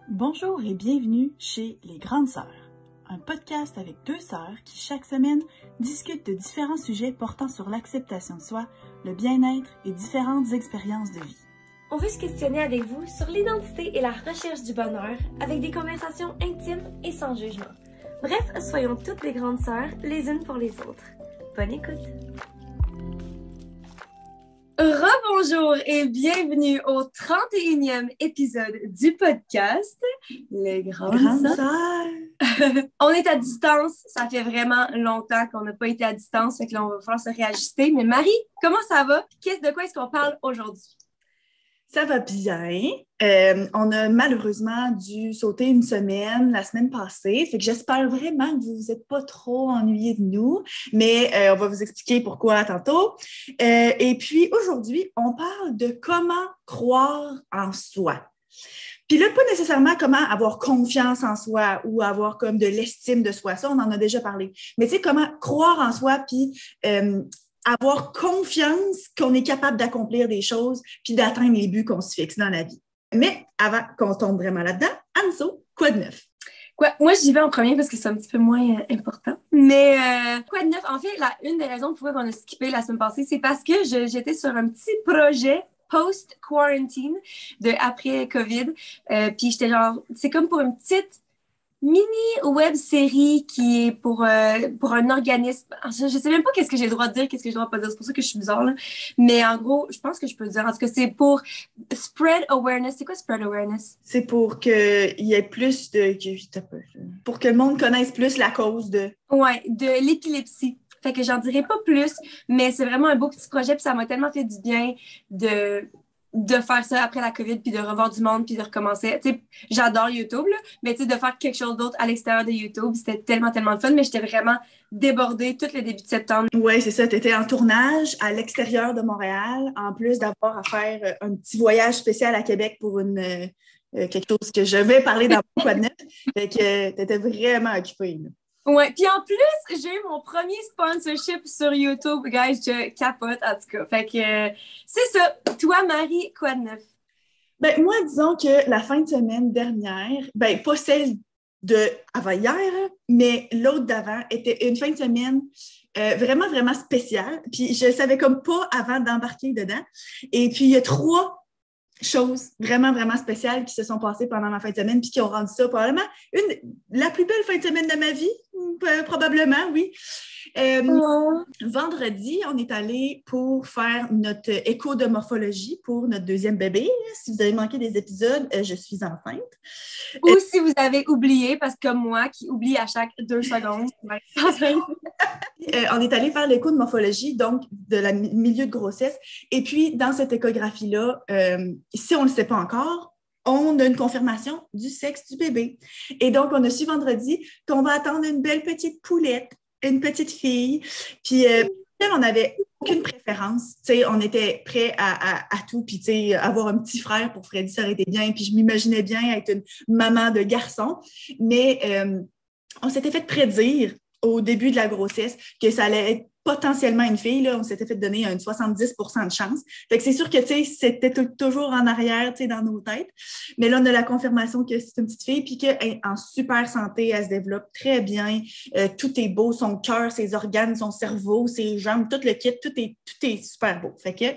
Bonjour et bienvenue chez Les Grandes Sœurs, un podcast avec deux sœurs qui chaque semaine discutent de différents sujets portant sur l'acceptation de soi, le bien-être et différentes expériences de vie. On veut se questionner avec vous sur l'identité et la recherche du bonheur avec des conversations intimes et sans jugement. Bref, soyons toutes les grandes sœurs les unes pour les autres. Bonne écoute! Rebonjour et bienvenue au 31e épisode du podcast Les Grandes Sœurs. On est à distance, ça fait vraiment longtemps qu'on n'a pas été à distance, fait que là on va falloir se réajuster. Mais Marie, comment ça va? De quoi est-ce qu'on parle aujourd'hui? Ça va bien. On a malheureusement dû sauter une semaine la semaine passée. Fait que j'espère vraiment que vous vous êtes pas trop ennuyés de nous, mais on va vous expliquer pourquoi tantôt. Et puis aujourd'hui, on parle de comment croire en soi. Puis là, pas nécessairement comment avoir confiance en soi ou avoir comme de l'estime de soi. Ça, on en a déjà parlé. Mais tu sais, comment croire en soi, puis avoir confiance qu'on est capable d'accomplir des choses puis d'atteindre les buts qu'on se fixe dans la vie. Mais avant qu'on tombe vraiment là-dedans, Anso, quoi de neuf? Moi, j'y vais en premier parce que c'est un petit peu moins important. Mais quoi de neuf? En fait, une des raisons pourquoi on a skippé la semaine passée, c'est parce que j'étais sur un petit projet post-quarantine de après COVID. Puis j'étais genre, c'est comme pour une petite mini web série qui est pour un organisme. Je sais même pas qu'est-ce que j'ai le droit de dire, qu'est-ce que j'ai le droit de pas dire. C'est pour ça que je suis bizarre, là. Mais en gros, je pense que je peux le dire. En tout cas, c'est pour spread awareness. C'est quoi spread awareness? C'est pour qu'il y ait plus de... Pour que le monde connaisse plus la cause de... Ouais, de l'épilepsie. Fait que j'en dirai pas plus, mais c'est vraiment un beau petit projet, puis ça m'a tellement fait du bien de faire ça après la COVID, puis de revoir du monde, puis de recommencer. Tu sais, j'adore YouTube, là, mais tu sais, de faire quelque chose d'autre à l'extérieur de YouTube, c'était tellement, tellement de fun, mais j'étais vraiment débordée tout le début de septembre. Oui, c'est ça. Tu étais en tournage à l'extérieur de Montréal, en plus d'avoir à faire un petit voyage spécial à Québec pour quelque chose que je vais parler dans mon quoi de neuf. Fait que tu étais vraiment occupée, là. Ouais, puis en plus, j'ai eu mon premier sponsorship sur YouTube, guys, je capote en tout cas. Fait que c'est ça. Toi, Marie, quoi de neuf? Ben, moi, disons que la fin de semaine dernière, ben, pas celle avant hier, mais l'autre d'avant était une fin de semaine vraiment, vraiment spéciale. Puis je savais comme pas avant d'embarquer dedans. Et puis, il y a trois choses vraiment, vraiment spéciales qui se sont passées pendant ma fin de semaine puis qui ont rendu ça probablement la plus belle fin de semaine de ma vie, probablement, oui. Vendredi, on est allé pour faire notre écho de morphologie pour notre deuxième bébé. Si vous avez manqué des épisodes, je suis enceinte. Ou si vous avez oublié, parce que comme moi, qui oublie à chaque 2 secondes. On est allé faire l'écho de morphologie, donc de la milieu de grossesse. Et puis, dans cette échographie-là, si on ne le sait pas encore, on a une confirmation du sexe du bébé. Et donc, on a su vendredi qu'on va attendre une belle petite poulette, une petite fille. Puis, on n'avait aucune préférence. T'sais, on était prêts à tout. Puis, avoir un petit frère pour Freddy, ça aurait été bien. Puis, je m'imaginais bien être une maman de garçon. Mais on s'était fait prédire au début de la grossesse que ça allait être potentiellement une fille. Là, on s'était fait donner une 70% de chance. Fait que c'est sûr que c'était toujours en arrière dans nos têtes. Mais là, on a la confirmation que c'est une petite fille puis qu'elle est en super santé, elle se développe très bien. Tout est beau, son cœur, ses organes, son cerveau, ses jambes, tout le kit, tout est super beau. Fait que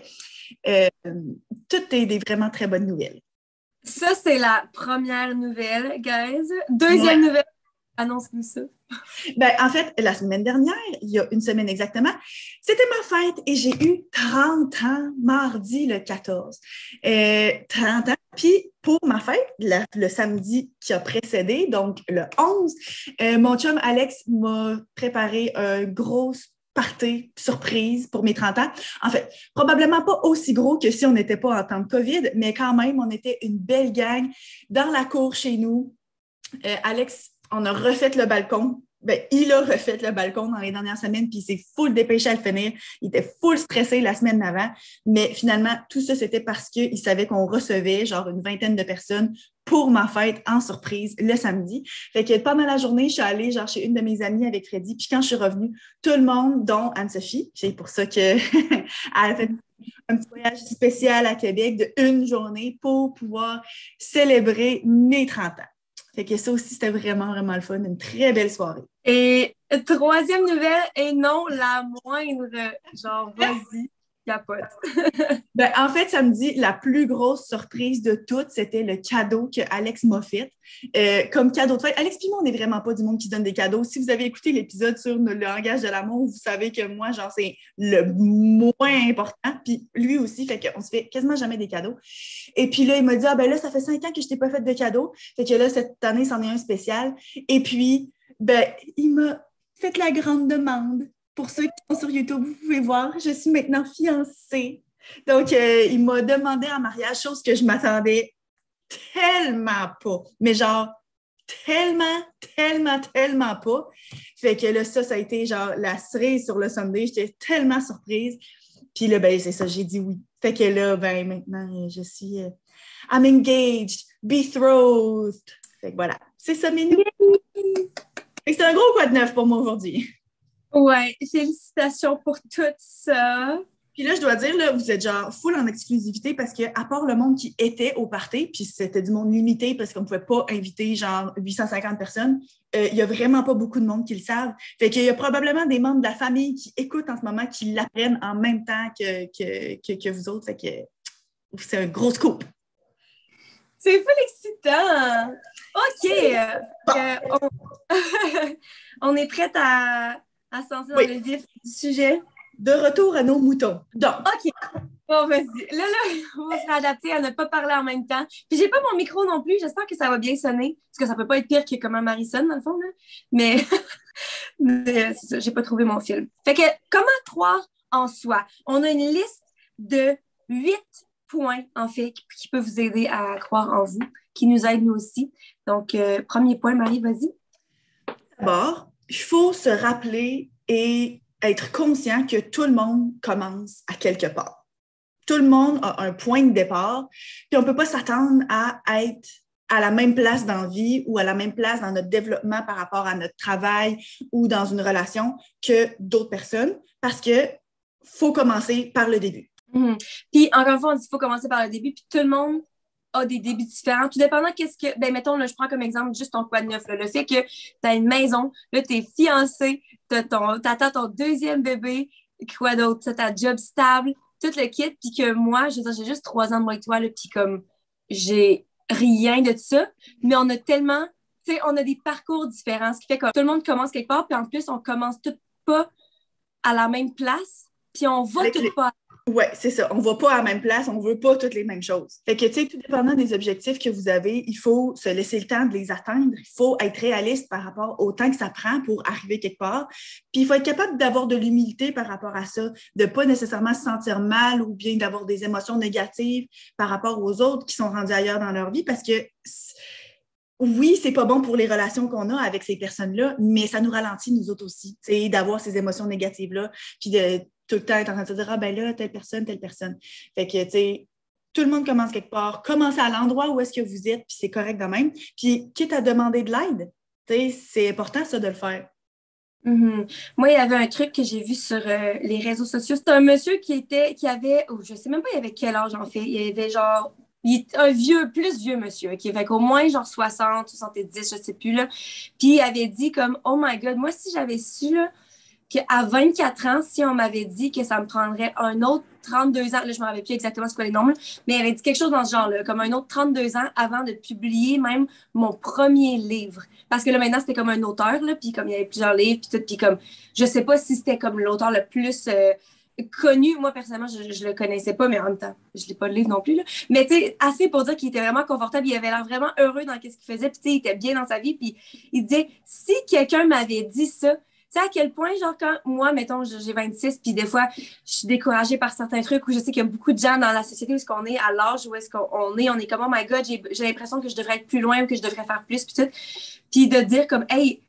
tout est des vraiment très bonnes nouvelles. Ça, c'est la première nouvelle, guys. Deuxième nouvelle, annonce-nous ça. Ben, en fait, la semaine dernière, il y a une semaine exactement, c'était ma fête et j'ai eu 30 ans, mardi le 14. 30 ans. Puis pour ma fête, le samedi qui a précédé, donc le 11, mon chum Alex m'a préparé un gros party surprise pour mes 30 ans. En fait, probablement pas aussi gros que si on n'était pas en temps de COVID, mais quand même, on était une belle gang dans la cour chez nous. Alex, on a refait le balcon ben, il a refait le balcon dans les dernières semaines, puis il s'est full dépêché à le finir. Il était full stressé la semaine d'avant. Mais finalement, tout ça, c'était parce qu'il savait qu'on recevait genre une vingtaine de personnes pour ma fête en surprise le samedi. Fait que pendant la journée, je suis allée genre chez une de mes amies avec Freddy. Puis quand je suis revenue, tout le monde, dont Anne-Sophie, c'est pour ça qu'elle a fait un petit voyage spécial à Québec de une journée pour pouvoir célébrer mes 30 ans. Fait que ça aussi, c'était vraiment, vraiment le fun. Une très belle soirée. Et troisième nouvelle, et non la moindre, genre, vas-y, capote. Ben, en fait, samedi, la plus grosse surprise de toutes, c'était le cadeau que Alex m'a fait. Comme cadeau de fête. Alex et moi, on n'est vraiment pas du monde qui se donne des cadeaux. Si vous avez écouté l'épisode sur le langage de l'amour, vous savez que moi, genre, c'est le moins important. Puis lui aussi, fait qu'on se fait quasiment jamais des cadeaux. Et puis là, il m'a dit, ah ben là, ça fait 5 ans que je t'ai pas fait de cadeau. Fait que là, cette année, c'en est un spécial. Et puis, ben, il m'a fait la grande demande. Pour ceux qui sont sur YouTube, vous pouvez voir, je suis maintenant fiancée. Donc, il m'a demandé en mariage, chose que je m'attendais tellement pas. Mais genre, tellement, tellement, tellement pas. Fait que là, ça a été genre la cerise sur le Sunday. J'étais tellement surprise. Puis là, ben, c'est ça, j'ai dit oui. Fait que là, ben, maintenant, je suis I'm engaged, betrothed. Fait que voilà, c'est ça mes nouvelles. C'est un gros quoi de neuf pour moi aujourd'hui. Ouais, félicitations pour tout ça. Puis là, je dois dire, là, vous êtes genre full en exclusivité parce que à part le monde qui était au party, puis c'était du monde limité parce qu'on ne pouvait pas inviter genre 850 personnes, il n'y a vraiment pas beaucoup de monde qui le savent. Fait qu'il y a probablement des membres de la famille qui écoutent en ce moment, qui l'apprennent en même temps que vous autres. Fait que c'est un gros scoop. C'est full excitant. OK. On est prête à se lancer dans le vif du sujet. De retour à nos moutons. Donc. OK. Bon, vas-y. Là, on va se réadapter à ne pas parler en même temps. Puis, j'ai pas mon micro non plus. J'espère que ça va bien sonner. Parce que ça peut pas être pire que comment Marie sonne, dans le fond. Là. Mais c'est ça, j'ai pas trouvé mon film. Fait que, comment croire en soi? On a une liste de 8 points, en fait, qui peuvent vous aider à croire en vous, qui nous aident nous aussi. Donc, premier point, Marie, vas-y. D'abord, il faut se rappeler et être conscient que tout le monde commence à quelque part. Tout le monde a un point de départ, puis on ne peut pas s'attendre à être à la même place dans la vie ou à la même place dans notre développement par rapport à notre travail ou dans une relation que d'autres personnes, parce que faut commencer par le début. Puis, encore une fois, on dit qu'il faut commencer par le début, puis tout le monde a des débuts différents. Tout dépendant qu'est-ce que... Ben, mettons, là, je prends comme exemple juste ton quoi de neuf. Là, le fait que tu as une maison, là, tu es fiancé, t'attends ton deuxième bébé, quoi d'autre? Tu as ta job stable, tout le kit, puis que moi, je veux dire, j'ai juste 3 ans de moins que toi, là, puis comme j'ai rien de ça, mais on a tellement... Tu sais, on a des parcours différents, ce qui fait que tout le monde commence quelque part, puis en plus, on commence tout pas à la même place, puis on va tout pas. Oui, c'est ça. On ne va pas à la même place, on ne veut pas toutes les mêmes choses. Fait que, tu sais, tout dépendant des objectifs que vous avez, il faut se laisser le temps de les atteindre. Il faut être réaliste par rapport au temps que ça prend pour arriver quelque part. Puis, il faut être capable d'avoir de l'humilité par rapport à ça, de ne pas nécessairement se sentir mal ou bien d'avoir des émotions négatives par rapport aux autres qui sont rendus ailleurs dans leur vie parce que oui, c'est pas bon pour les relations qu'on a avec ces personnes-là, mais ça nous ralentit, nous autres aussi, tu sais, d'avoir ces émotions négatives-là, puis de tout le temps être en train de se dire « Ah, ben là, telle personne, telle personne. » Fait que, tu sais, tout le monde commence quelque part. Commencez à l'endroit où est-ce que vous êtes, puis c'est correct de même. Puis, quitte à demander de l'aide, tu sais, c'est important, ça, de le faire. Moi, il y avait un truc que j'ai vu sur les réseaux sociaux. C'était un monsieur qui avait, je sais même pas il avait quel âge en fait. Il avait genre, il est un plus vieux monsieur, qui avait au moins genre 60, 70, je sais plus là. Puis il avait dit comme, oh my God, moi si j'avais su là, qu'à 24 ans, si on m'avait dit que ça me prendrait un autre 32 ans, là je me rappelle plus exactement ce que les nombres, mais il avait dit quelque chose dans ce genre-là, comme un autre 32 ans avant de publier même mon premier livre. Parce que là maintenant c'était comme un auteur, là, puis comme il y avait plusieurs livres, puis tout, puis comme, je sais pas si c'était comme l'auteur le plus connu. Moi personnellement, je le connaissais pas, mais en même temps, je lis pas le livre non plus, là. Mais tu sais, assez pour dire qu'il était vraiment confortable, il avait l'air vraiment heureux dans ce qu'il faisait, puis tu sais, il était bien dans sa vie, puis il disait, si quelqu'un m'avait dit ça, tu sais, à quel point, genre, quand moi, mettons, j'ai 26, puis des fois, je suis découragée par certains trucs où je sais qu'il y a beaucoup de gens dans la société où est-ce qu'on est, à l'âge où est-ce qu'on est, on est comme, oh my God, j'ai l'impression que je devrais être plus loin ou que je devrais faire plus, puis tout. Puis de dire comme, hey,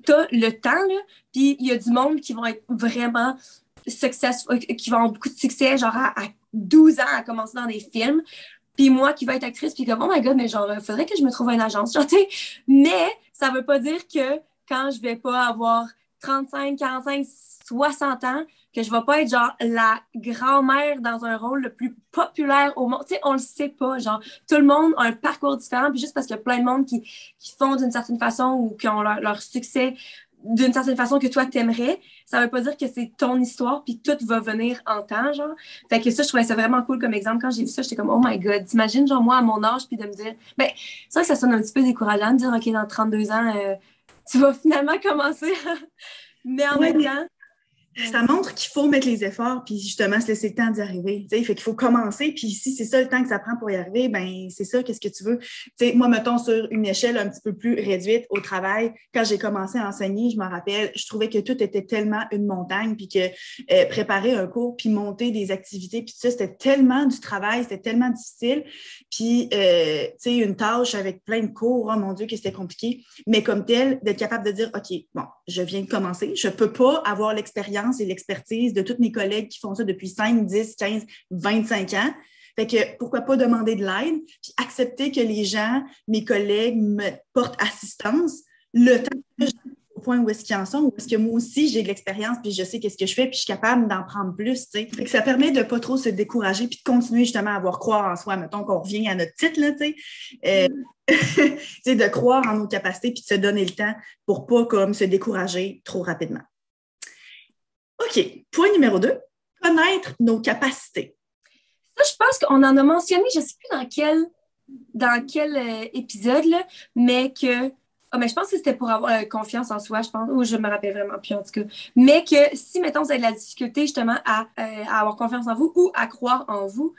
t'as le temps, là, puis il y a du monde qui vont être vraiment successful, qui vont avoir beaucoup de succès, genre à 12 ans à commencer dans des films, puis moi qui vais être actrice, puis comme, oh my god, mais genre, il faudrait que je me trouve une agence, genre, mais ça veut pas dire que quand je vais pas avoir 35, 45, 60 ans, que je vais pas être genre la grand-mère dans un rôle le plus populaire au monde. Tu sais, on le sait pas, genre, tout le monde a un parcours différent, puis juste parce qu'il y a plein de monde qui font d'une certaine façon ou qui ont leur succès d'une certaine façon que toi t'aimerais, ça veut pas dire que c'est ton histoire puis tout va venir en temps, genre. Fait que ça, je trouvais ça vraiment cool comme exemple. Quand j'ai vu ça, j'étais comme, oh my god, t'imagines, genre, moi, à mon âge, puis de me dire, ben, c'est vrai que ça sonne un petit peu décourageant de dire, OK, dans 32 ans, tu vas finalement commencer, mais en Ouais, même temps, ça montre qu'il faut mettre les efforts, puis justement, se laisser le temps d'y arriver. Fait qu'il faut commencer, puis si c'est ça le temps que ça prend pour y arriver, ben c'est ça, qu'est-ce que tu veux. Moi, mettons, sur une échelle un petit peu plus réduite au travail, quand j'ai commencé à enseigner, je me rappelle, je trouvais que tout était tellement une montagne, puis que préparer un cours, puis monter des activités, puis tout ça, c'était tellement du travail, c'était tellement difficile. Puis, une tâche avec plein de cours, oh mon Dieu, que c'était compliqué. Mais comme tel, d'être capable de dire, OK, bon, je viens de commencer, je ne peux pas avoir l'expérience et l'expertise de tous mes collègues qui font ça depuis 5, 10, 15, 25 ans. Fait que pourquoi pas demander de l'aide, puis accepter que les gens, mes collègues, me portent assistance le temps que je suis au point où est-ce qu'ils en sont, où est-ce que moi aussi j'ai de l'expérience, puis je sais qu'est-ce que je fais, puis je suis capable d'en prendre plus. Fait que ça permet de ne pas trop se décourager, puis de continuer justement à avoir croire en soi. Mettons qu'on revient à notre titre, là, de croire en nos capacités, puis de se donner le temps pour ne pas comme, se décourager trop rapidement. OK. Point numéro 2, connaître nos capacités. ça, je pense qu'on en a mentionné, je ne sais plus dans quel épisode, là, mais que. Ah, mais je pense que c'était pour avoir confiance en soi, je pense, ou je me rappelle vraiment plus en tout cas. Mais que si, mettons, vous avez de la difficulté justement à avoir confiance en vous ou à croire en vous,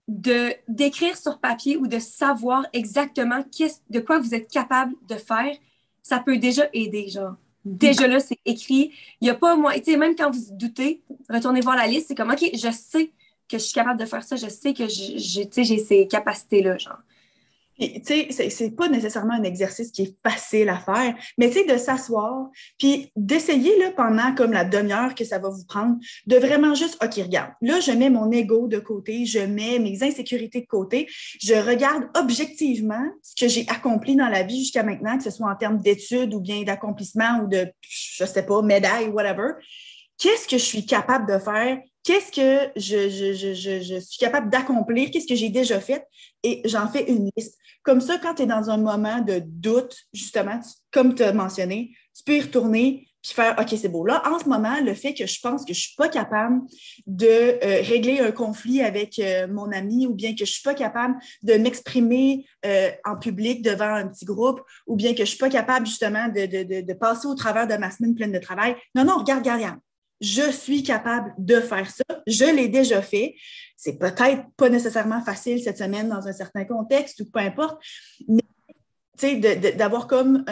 d'écrire sur papier ou de savoir exactement de quoi vous êtes capable de faire, ça peut déjà aider, genre. Déjà là, c'est écrit. Il n'y a pas moi. Tu sais, même quand vous doutez, retournez voir la liste, c'est comme, OK, je sais que je suis capable de faire ça, je sais que j'ai ces capacités-là, genre. Tu sais, c'est pas nécessairement un exercice qui est facile à faire, mais tu sais, de s'asseoir, puis d'essayer là, pendant comme la demi-heure que ça va vous prendre, de vraiment juste, OK, regarde, là, je mets mon ego de côté, je mets mes insécurités de côté, je regarde objectivement ce que j'ai accompli dans la vie jusqu'à maintenant, que ce soit en termes d'études ou bien d'accomplissement ou de, je sais pas, médaille, whatever. Qu'est-ce que je suis capable de faire? Qu'est-ce que je suis capable d'accomplir? Qu'est-ce que j'ai déjà fait? Et j'en fais une liste. Comme ça, quand tu es dans un moment de doute, justement, comme tu as mentionné, tu peux y retourner puis faire OK, c'est beau. Là, en ce moment, le fait que je pense que je ne suis pas capable de régler un conflit avec mon ami ou bien que je ne suis pas capable de m'exprimer en public devant un petit groupe ou bien que je ne suis pas capable justement de passer au travers de ma semaine pleine de travail. Non, regarde. Je suis capable de faire ça. Je l'ai déjà fait. C'est peut-être pas nécessairement facile cette semaine dans un certain contexte ou peu importe, mais d'avoir comme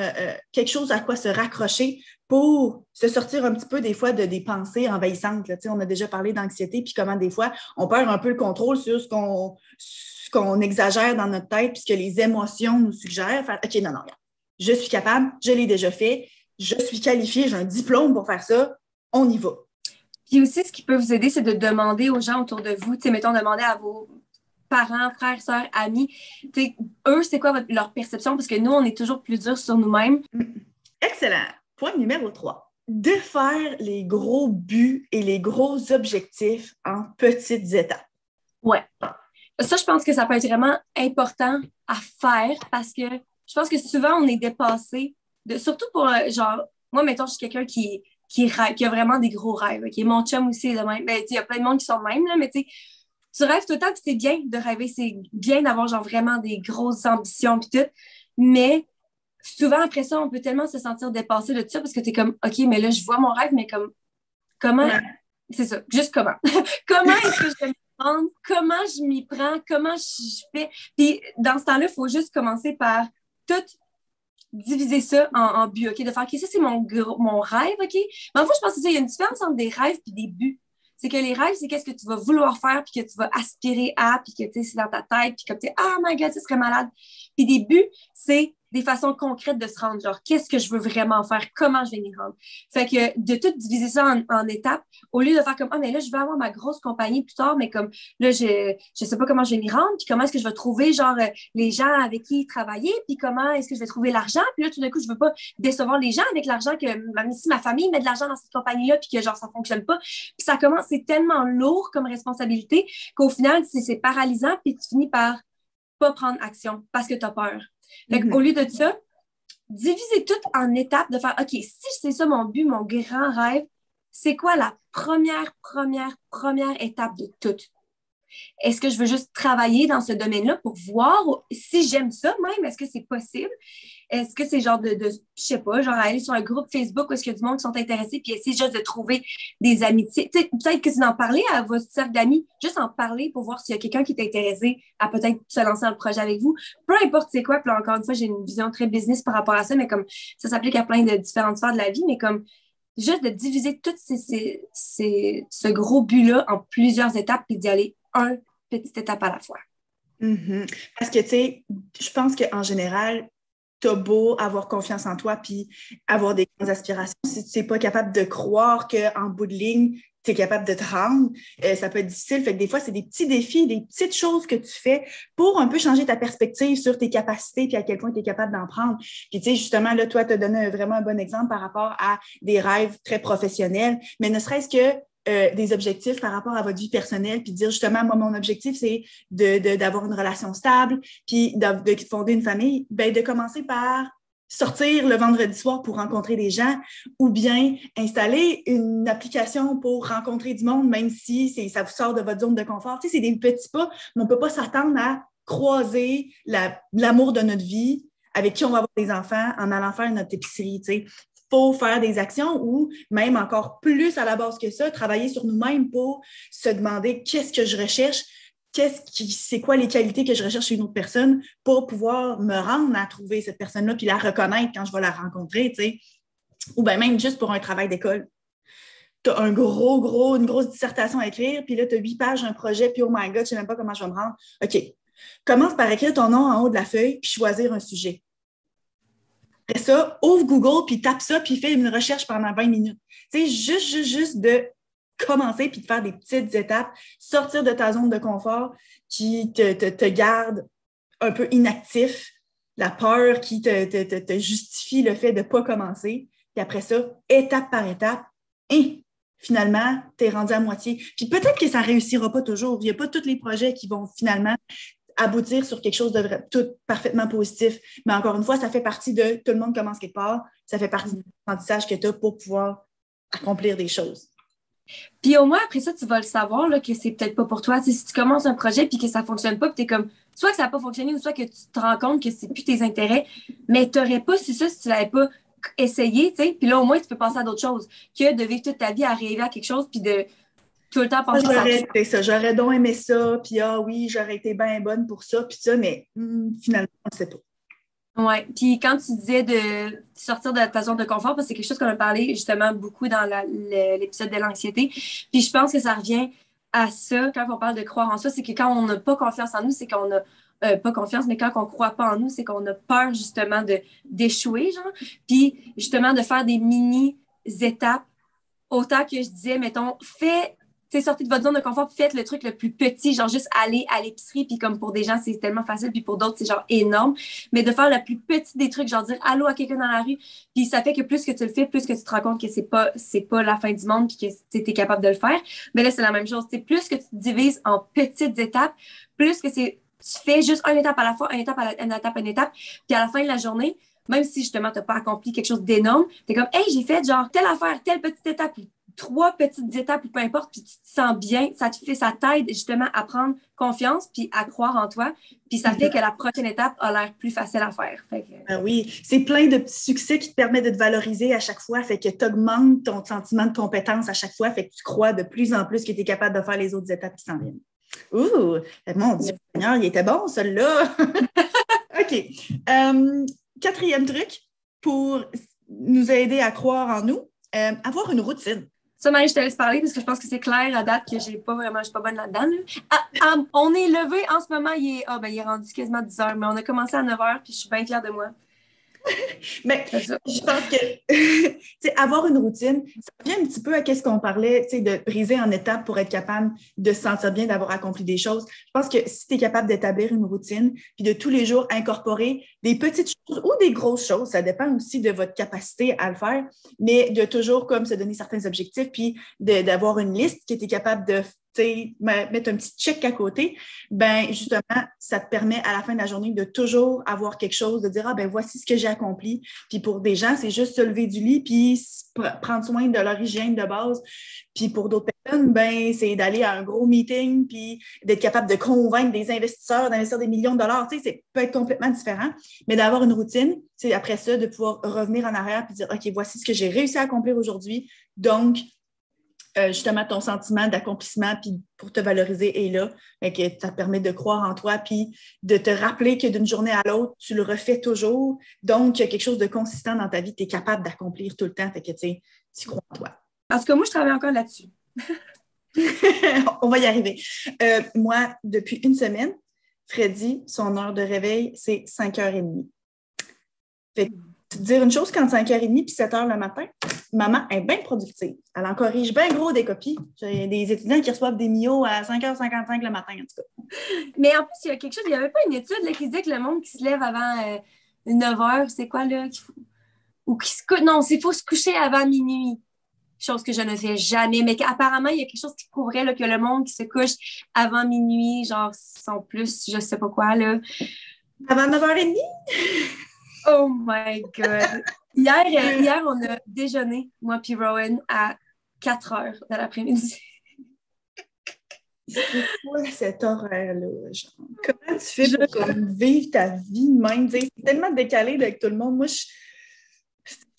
quelque chose à quoi se raccrocher pour se sortir un petit peu des fois des pensées envahissantes. Là. On a déjà parlé d'anxiété, puis comment des fois on perd un peu le contrôle sur ce qu'on exagère dans notre tête, puis ce que les émotions nous suggèrent. Faire, OK, non, regarde. Je suis capable, je l'ai déjà fait, je suis qualifiée, j'ai un diplôme pour faire ça. On y va. Puis aussi, ce qui peut vous aider, c'est de demander aux gens autour de vous, tu sais, mettons, demander à vos parents, frères, sœurs, amis, tu sais, eux, c'est quoi leur perception? Parce que nous, on est toujours plus durs sur nous-mêmes. Excellent. Point numéro 3. De faire les gros buts et les gros objectifs en petites étapes. Ouais. Ça, je pense que ça peut être vraiment important à faire parce que je pense que souvent, on est dépassé, surtout pour, genre, moi, mettons, je suis quelqu'un qui a vraiment des gros rêves. Okay? Mon chum aussi est de même. Ben, il y a plein de monde qui sont de même, là, mais tu rêves tout le temps, puis c'est bien de rêver, c'est bien d'avoir genre vraiment des grosses ambitions puis tout, mais souvent après ça, on peut tellement se sentir dépassé de tout ça parce que t'es comme, OK, mais là, je vois mon rêve, mais comment, ouais. C'est ça, juste comment. Comment est-ce que je vais m'y prendre? Comment je m'y prends? Comment je fais? Puis dans ce temps-là, il faut juste commencer par tout diviser ça en buts, OK? De faire, OK, ça, c'est mon rêve, OK? Mais en fait, je pense que il y a une différence entre des rêves et des buts. C'est que les rêves, c'est qu'est-ce que tu vas vouloir faire, puis que tu vas aspirer à, puis que, tu sais, c'est dans ta tête, puis comme, tu sais, oh my God, ça serait malade. Puis des buts, c'est des façons concrètes de se rendre. Genre, qu'est-ce que je veux vraiment faire? Comment je vais m'y rendre? Fait que de tout diviser ça en étapes, au lieu de faire comme, ah, mais là, je vais avoir ma grosse compagnie plus tard, mais comme, là, je sais pas comment je vais m'y rendre, puis comment est-ce que je vais trouver, genre, les gens avec qui travailler, puis comment est-ce que je vais trouver l'argent, puis là, tout d'un coup, je veux pas décevoir les gens avec l'argent que, même si ma famille met de l'argent dans cette compagnie-là, puis que, genre, ça fonctionne pas. Puis ça commence, c'est tellement lourd comme responsabilité qu'au final, c'est paralysant, puis tu finis par pas prendre action parce que tu as peur. Fait qu'au lieu de ça, diviser tout en étapes, de faire, OK, si c'est ça mon but, mon grand rêve, c'est quoi la première étape de tout? Est-ce que je veux juste travailler dans ce domaine-là pour voir si j'aime ça même? Est-ce que c'est possible? Est-ce que c'est genre je sais pas, genre aller sur un groupe Facebook où est-ce qu'il y a du monde qui sont intéressés puis essayer juste de trouver des amitiés? Peut-être que c'est d'en parler à votre cercle d'amis, juste en parler pour voir s'il y a quelqu'un qui est intéressé à peut-être se lancer dans le projet avec vous. Peu importe c'est quoi, puis là, encore une fois, j'ai une vision très business par rapport à ça, mais comme ça s'applique à plein de différentes sphères de la vie, mais comme juste de diviser tout ce gros but-là en plusieurs étapes puis d'y aller une petite étape à la fois. Parce que, tu sais, je pense qu'en général, t'as beau avoir confiance en toi puis avoir des grandes aspirations, si tu n'es pas capable de croire qu'en bout de ligne, tu es capable de te rendre, ça peut être difficile. Fait que des fois, c'est des petits défis, des petites choses que tu fais pour un peu changer ta perspective sur tes capacités puis à quel point tu es capable d'en prendre. Puis, tu sais, justement, là, toi, tu as donné vraiment un bon exemple par rapport à des rêves très professionnels, mais ne serait-ce que des objectifs par rapport à votre vie personnelle, puis dire justement, moi, mon objectif, c'est d'avoir une relation stable, puis de fonder une famille, ben de commencer par sortir le vendredi soir pour rencontrer des gens ou bien installer une application pour rencontrer du monde, même si ça vous sort de votre zone de confort. Tu sais, c'est des petits pas, mais on ne peut pas s'attendre à croiser l'amour de notre vie avec qui on va avoir des enfants en allant faire notre épicerie, tu sais. Faut faire des actions ou même encore plus à la base que ça, travailler sur nous-mêmes pour se demander qu'est-ce que je recherche, c'est quoi les qualités que je recherche chez une autre personne pour pouvoir me rendre à trouver cette personne-là puis la reconnaître quand je vais la rencontrer, tu sais. Ou bien même juste pour un travail d'école. Tu as une grosse dissertation à écrire, puis là, tu as 8 pages, un projet, puis oh my God, je ne sais même pas comment je vais me rendre. OK. Commence par écrire ton nom en haut de la feuille, puis choisir un sujet. Après ça, ouvre Google, puis tape ça, puis fais une recherche pendant 20 minutes. Tu sais, juste de commencer, puis de faire des petites étapes, sortir de ta zone de confort qui te garde un peu inactif, la peur qui te justifie le fait de ne pas commencer. Puis après ça, étape par étape, et finalement, tu es rendu à moitié. Puis peut-être que ça ne réussira pas toujours. Il n'y a pas tous les projets qui vont finalement aboutir sur quelque chose de tout parfaitement positif. Mais encore une fois, ça fait partie de tout le monde commence quelque part. Ça fait partie de l'apprentissage que tu as pour pouvoir accomplir des choses. Puis au moins, après ça, tu vas le savoir là, que c'est peut-être pas pour toi. T'sais, si tu commences un projet puis que ça fonctionne pas, puis t'es comme, soit que ça n'a pas fonctionné, ou soit que tu te rends compte que c'est plus tes intérêts, mais t'aurais pas su ça si tu l'avais pas essayé, tu sais. Puis là, au moins, tu peux passer à d'autres choses que de vivre toute ta vie à rêver à quelque chose puis de tout le temps penser à ça. J'aurais donc aimé ça, puis ah oui, j'aurais été bien bonne pour ça, puis ça, mais finalement, on ne sait pas. Oui, puis quand tu disais de sortir de ta zone de confort, parce que c'est quelque chose qu'on a parlé justement beaucoup dans l'épisode de l'anxiété, puis je pense que ça revient à ça quand on parle de croire en ça, c'est que quand on n'a pas confiance en nous, c'est qu'on a pas confiance, mais quand on ne croit pas en nous, c'est qu'on a peur justement d'échouer, genre, puis justement de faire des mini-étapes, autant que je disais, mettons, sortez de votre zone de confort, faites le truc le plus petit, genre juste aller à l'épicerie, puis comme pour des gens, c'est tellement facile, puis pour d'autres, c'est genre énorme, mais de faire le plus petit des trucs, genre dire allô à quelqu'un dans la rue, puis ça fait que plus que tu le fais, plus que tu te rends compte que c'est pas la fin du monde, puis que tu es capable de le faire. Mais là, c'est la même chose. Plus que tu te divises en petites étapes, plus que tu fais juste une étape à la fois, une étape, puis à la fin de la journée, même si justement tu n'as pas accompli quelque chose d'énorme, tu es comme, hey, j'ai fait genre telle affaire, telle petite étape, 3 petites étapes ou peu importe, puis tu te sens bien, ça t'aide justement à prendre confiance puis à croire en toi, puis ça fait que la prochaine étape a l'air plus facile à faire. Ben oui, c'est plein de petits succès qui te permettent de te valoriser à chaque fois, fait que tu augmentes ton sentiment de compétence à chaque fois, fait que tu crois de plus en plus que tu es capable de faire les autres étapes qui s'en viennent. Ouh, mon Dieu, Seigneur, il était bon, celui-là! OK. 4e truc pour nous aider à croire en nous, avoir une routine. Ça, Marie, je te laisse parler parce que je pense que c'est clair à date que je suis pas bonne là-dedans. Là. On est levé en ce moment, il est rendu quasiment 10 heures, mais on a commencé à 9 heures puis je suis bien fière de moi. Mais je pense que avoir une routine, ça revient un petit peu à ce qu'on parlait, de briser en étapes pour être capable de se sentir bien, d'avoir accompli des choses. Je pense que si tu es capable d'établir une routine, puis de tous les jours incorporer des petites choses ou des grosses choses, ça dépend aussi de votre capacité à le faire, mais de toujours comme se donner certains objectifs, puis d'avoir une liste qui était capable de mettre un petit check à côté, ben justement, ça te permet à la fin de la journée de toujours avoir quelque chose, de dire, ah ben voici ce que j'ai accompli. Puis pour des gens, c'est juste se lever du lit puis prendre soin de leur hygiène de base. Puis pour d'autres personnes, ben c'est d'aller à un gros meeting puis d'être capable de convaincre des investisseurs d'investir des millions de dollars. Tu sais, ça peut être complètement différent, mais d'avoir une routine, c'est après ça de pouvoir revenir en arrière puis dire, OK, voici ce que j'ai réussi à accomplir aujourd'hui. Donc, justement, ton sentiment d'accomplissement puis pour te valoriser est là. Fait que ça te permet de croire en toi puis de te rappeler que d'une journée à l'autre, tu le refais toujours. Donc, il y a quelque chose de consistant dans ta vie, tu es capable d'accomplir tout le temps. Fait que tu crois en toi. Parce que moi, je travaille encore là-dessus. On va y arriver. Moi, depuis une semaine, Freddy, son heure de réveil, c'est 5h30. Fait que te dire une chose, quand 5h30 puis 7h le matin, maman est bien productive. Elle en corrige bien gros des copies. J'ai des étudiants qui reçoivent des MIO à 5h55 le matin, en tout cas. Mais en plus, il y a quelque chose, il n'y avait pas une étude là, qui disait que le monde qui se lève avant 9h, c'est quoi là? Ou qui se couche. Non, c'est faut se coucher avant minuit. Chose que je ne fais jamais. Mais apparemment, il y a quelque chose qui prouverait là, que le monde qui se couche avant minuit, genre, sont plus, je sais pas quoi, là. Avant 9h30? Oh my God! Hier, on a déjeuné, moi puis Rowan, à 4h de l'après-midi. C'est quoi cet horaire-là? Genre? Comment tu fais pour comme, vivre ta vie de même? C'est tellement décalé avec tout le monde. Moi, je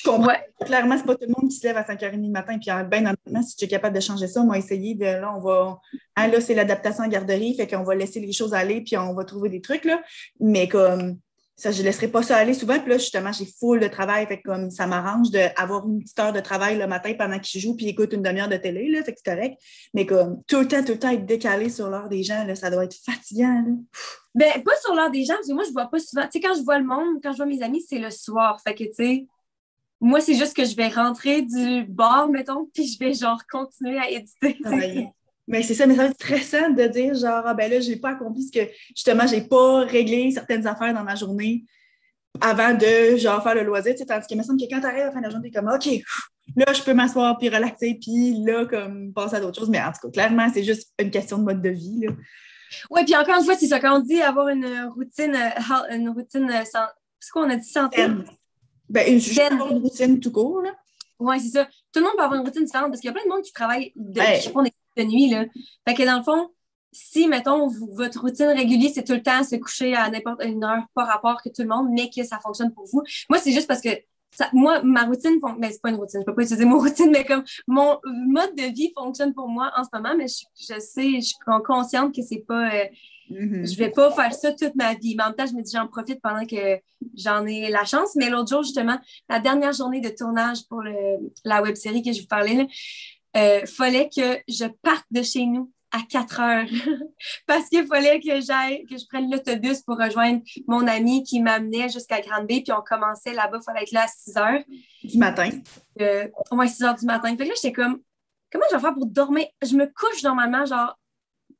comprends. Ouais. Clairement, c'est pas tout le monde qui se lève à 5h30 du matin. Puis, ben, honnêtement, si tu es capable de changer ça, on va essayer de. Là, on va. Ah, là, c'est l'adaptation en garderie. Fait qu'on va laisser les choses aller. Puis, on va trouver des trucs. Là. Mais comme. Ça, je ne laisserai pas ça aller souvent. Puis là, justement, j'ai full de travail. Fait que comme ça m'arrange d'avoir une petite heure de travail le matin pendant que je joue puis écoute une demi-heure de télé. Là, fait que c'est correct. Mais comme tout le temps être décalé sur l'heure des gens, là, ça doit être fatigant. Là. Ben, pas sur l'heure des gens, parce que moi, je ne vois pas souvent. Tu sais, quand je vois le monde, quand je vois mes amis, c'est le soir. Fait que, tu sais, moi, c'est juste que je vais rentrer du bar, mettons, puis je vais genre continuer à éditer. Mais c'est ça, mais ça va être stressant de dire genre, ah ben là, j'ai pas accompli ce que, justement, j'ai pas réglé certaines affaires dans ma journée avant de, genre, faire le loisir, tu sais, tandis qu'il me semble que quand t'arrives à la fin de la journée, t'es comme, OK, là, je peux m'asseoir puis relaxer, puis là, comme, passer à d'autres choses. Mais en tout cas, clairement, c'est juste une question de mode de vie, là. Oui, puis encore une fois, c'est ça, quand on dit avoir une routine c'est quoi, on a dit santé? Ben, juste avoir une routine tout court, là. Oui, c'est ça. Tout le monde peut avoir une routine différente parce qu'il y a plein de monde qui travaille, qui font des de nuit, là. Fait que dans le fond, si, mettons, votre routine régulière, c'est tout le temps se coucher à n'importe une heure, pas rapport que tout le monde, mais que ça fonctionne pour vous. Moi, c'est juste parce que moi, ma routine, mais c'est pas une routine, je peux pas utiliser mon routine, mais comme mon mode de vie fonctionne pour moi en ce moment, mais je sais, je suis consciente que c'est pas... Je vais pas faire ça toute ma vie. Mais en même temps, je me dis, j'en profite pendant que j'en ai la chance. Mais l'autre jour, justement, la dernière journée de tournage pour la web-série que je vous parlais, là, fallait que je parte de chez nous à 4h parce qu'il fallait que je prenne l'autobus pour rejoindre mon ami qui m'amenait jusqu'à Grande-Bay, puis on commençait là-bas, il fallait être là à 6h. Du matin. Ouais, 6h du matin. Fait que là, j'étais comme, comment je vais faire pour dormir? Je me couche normalement, genre,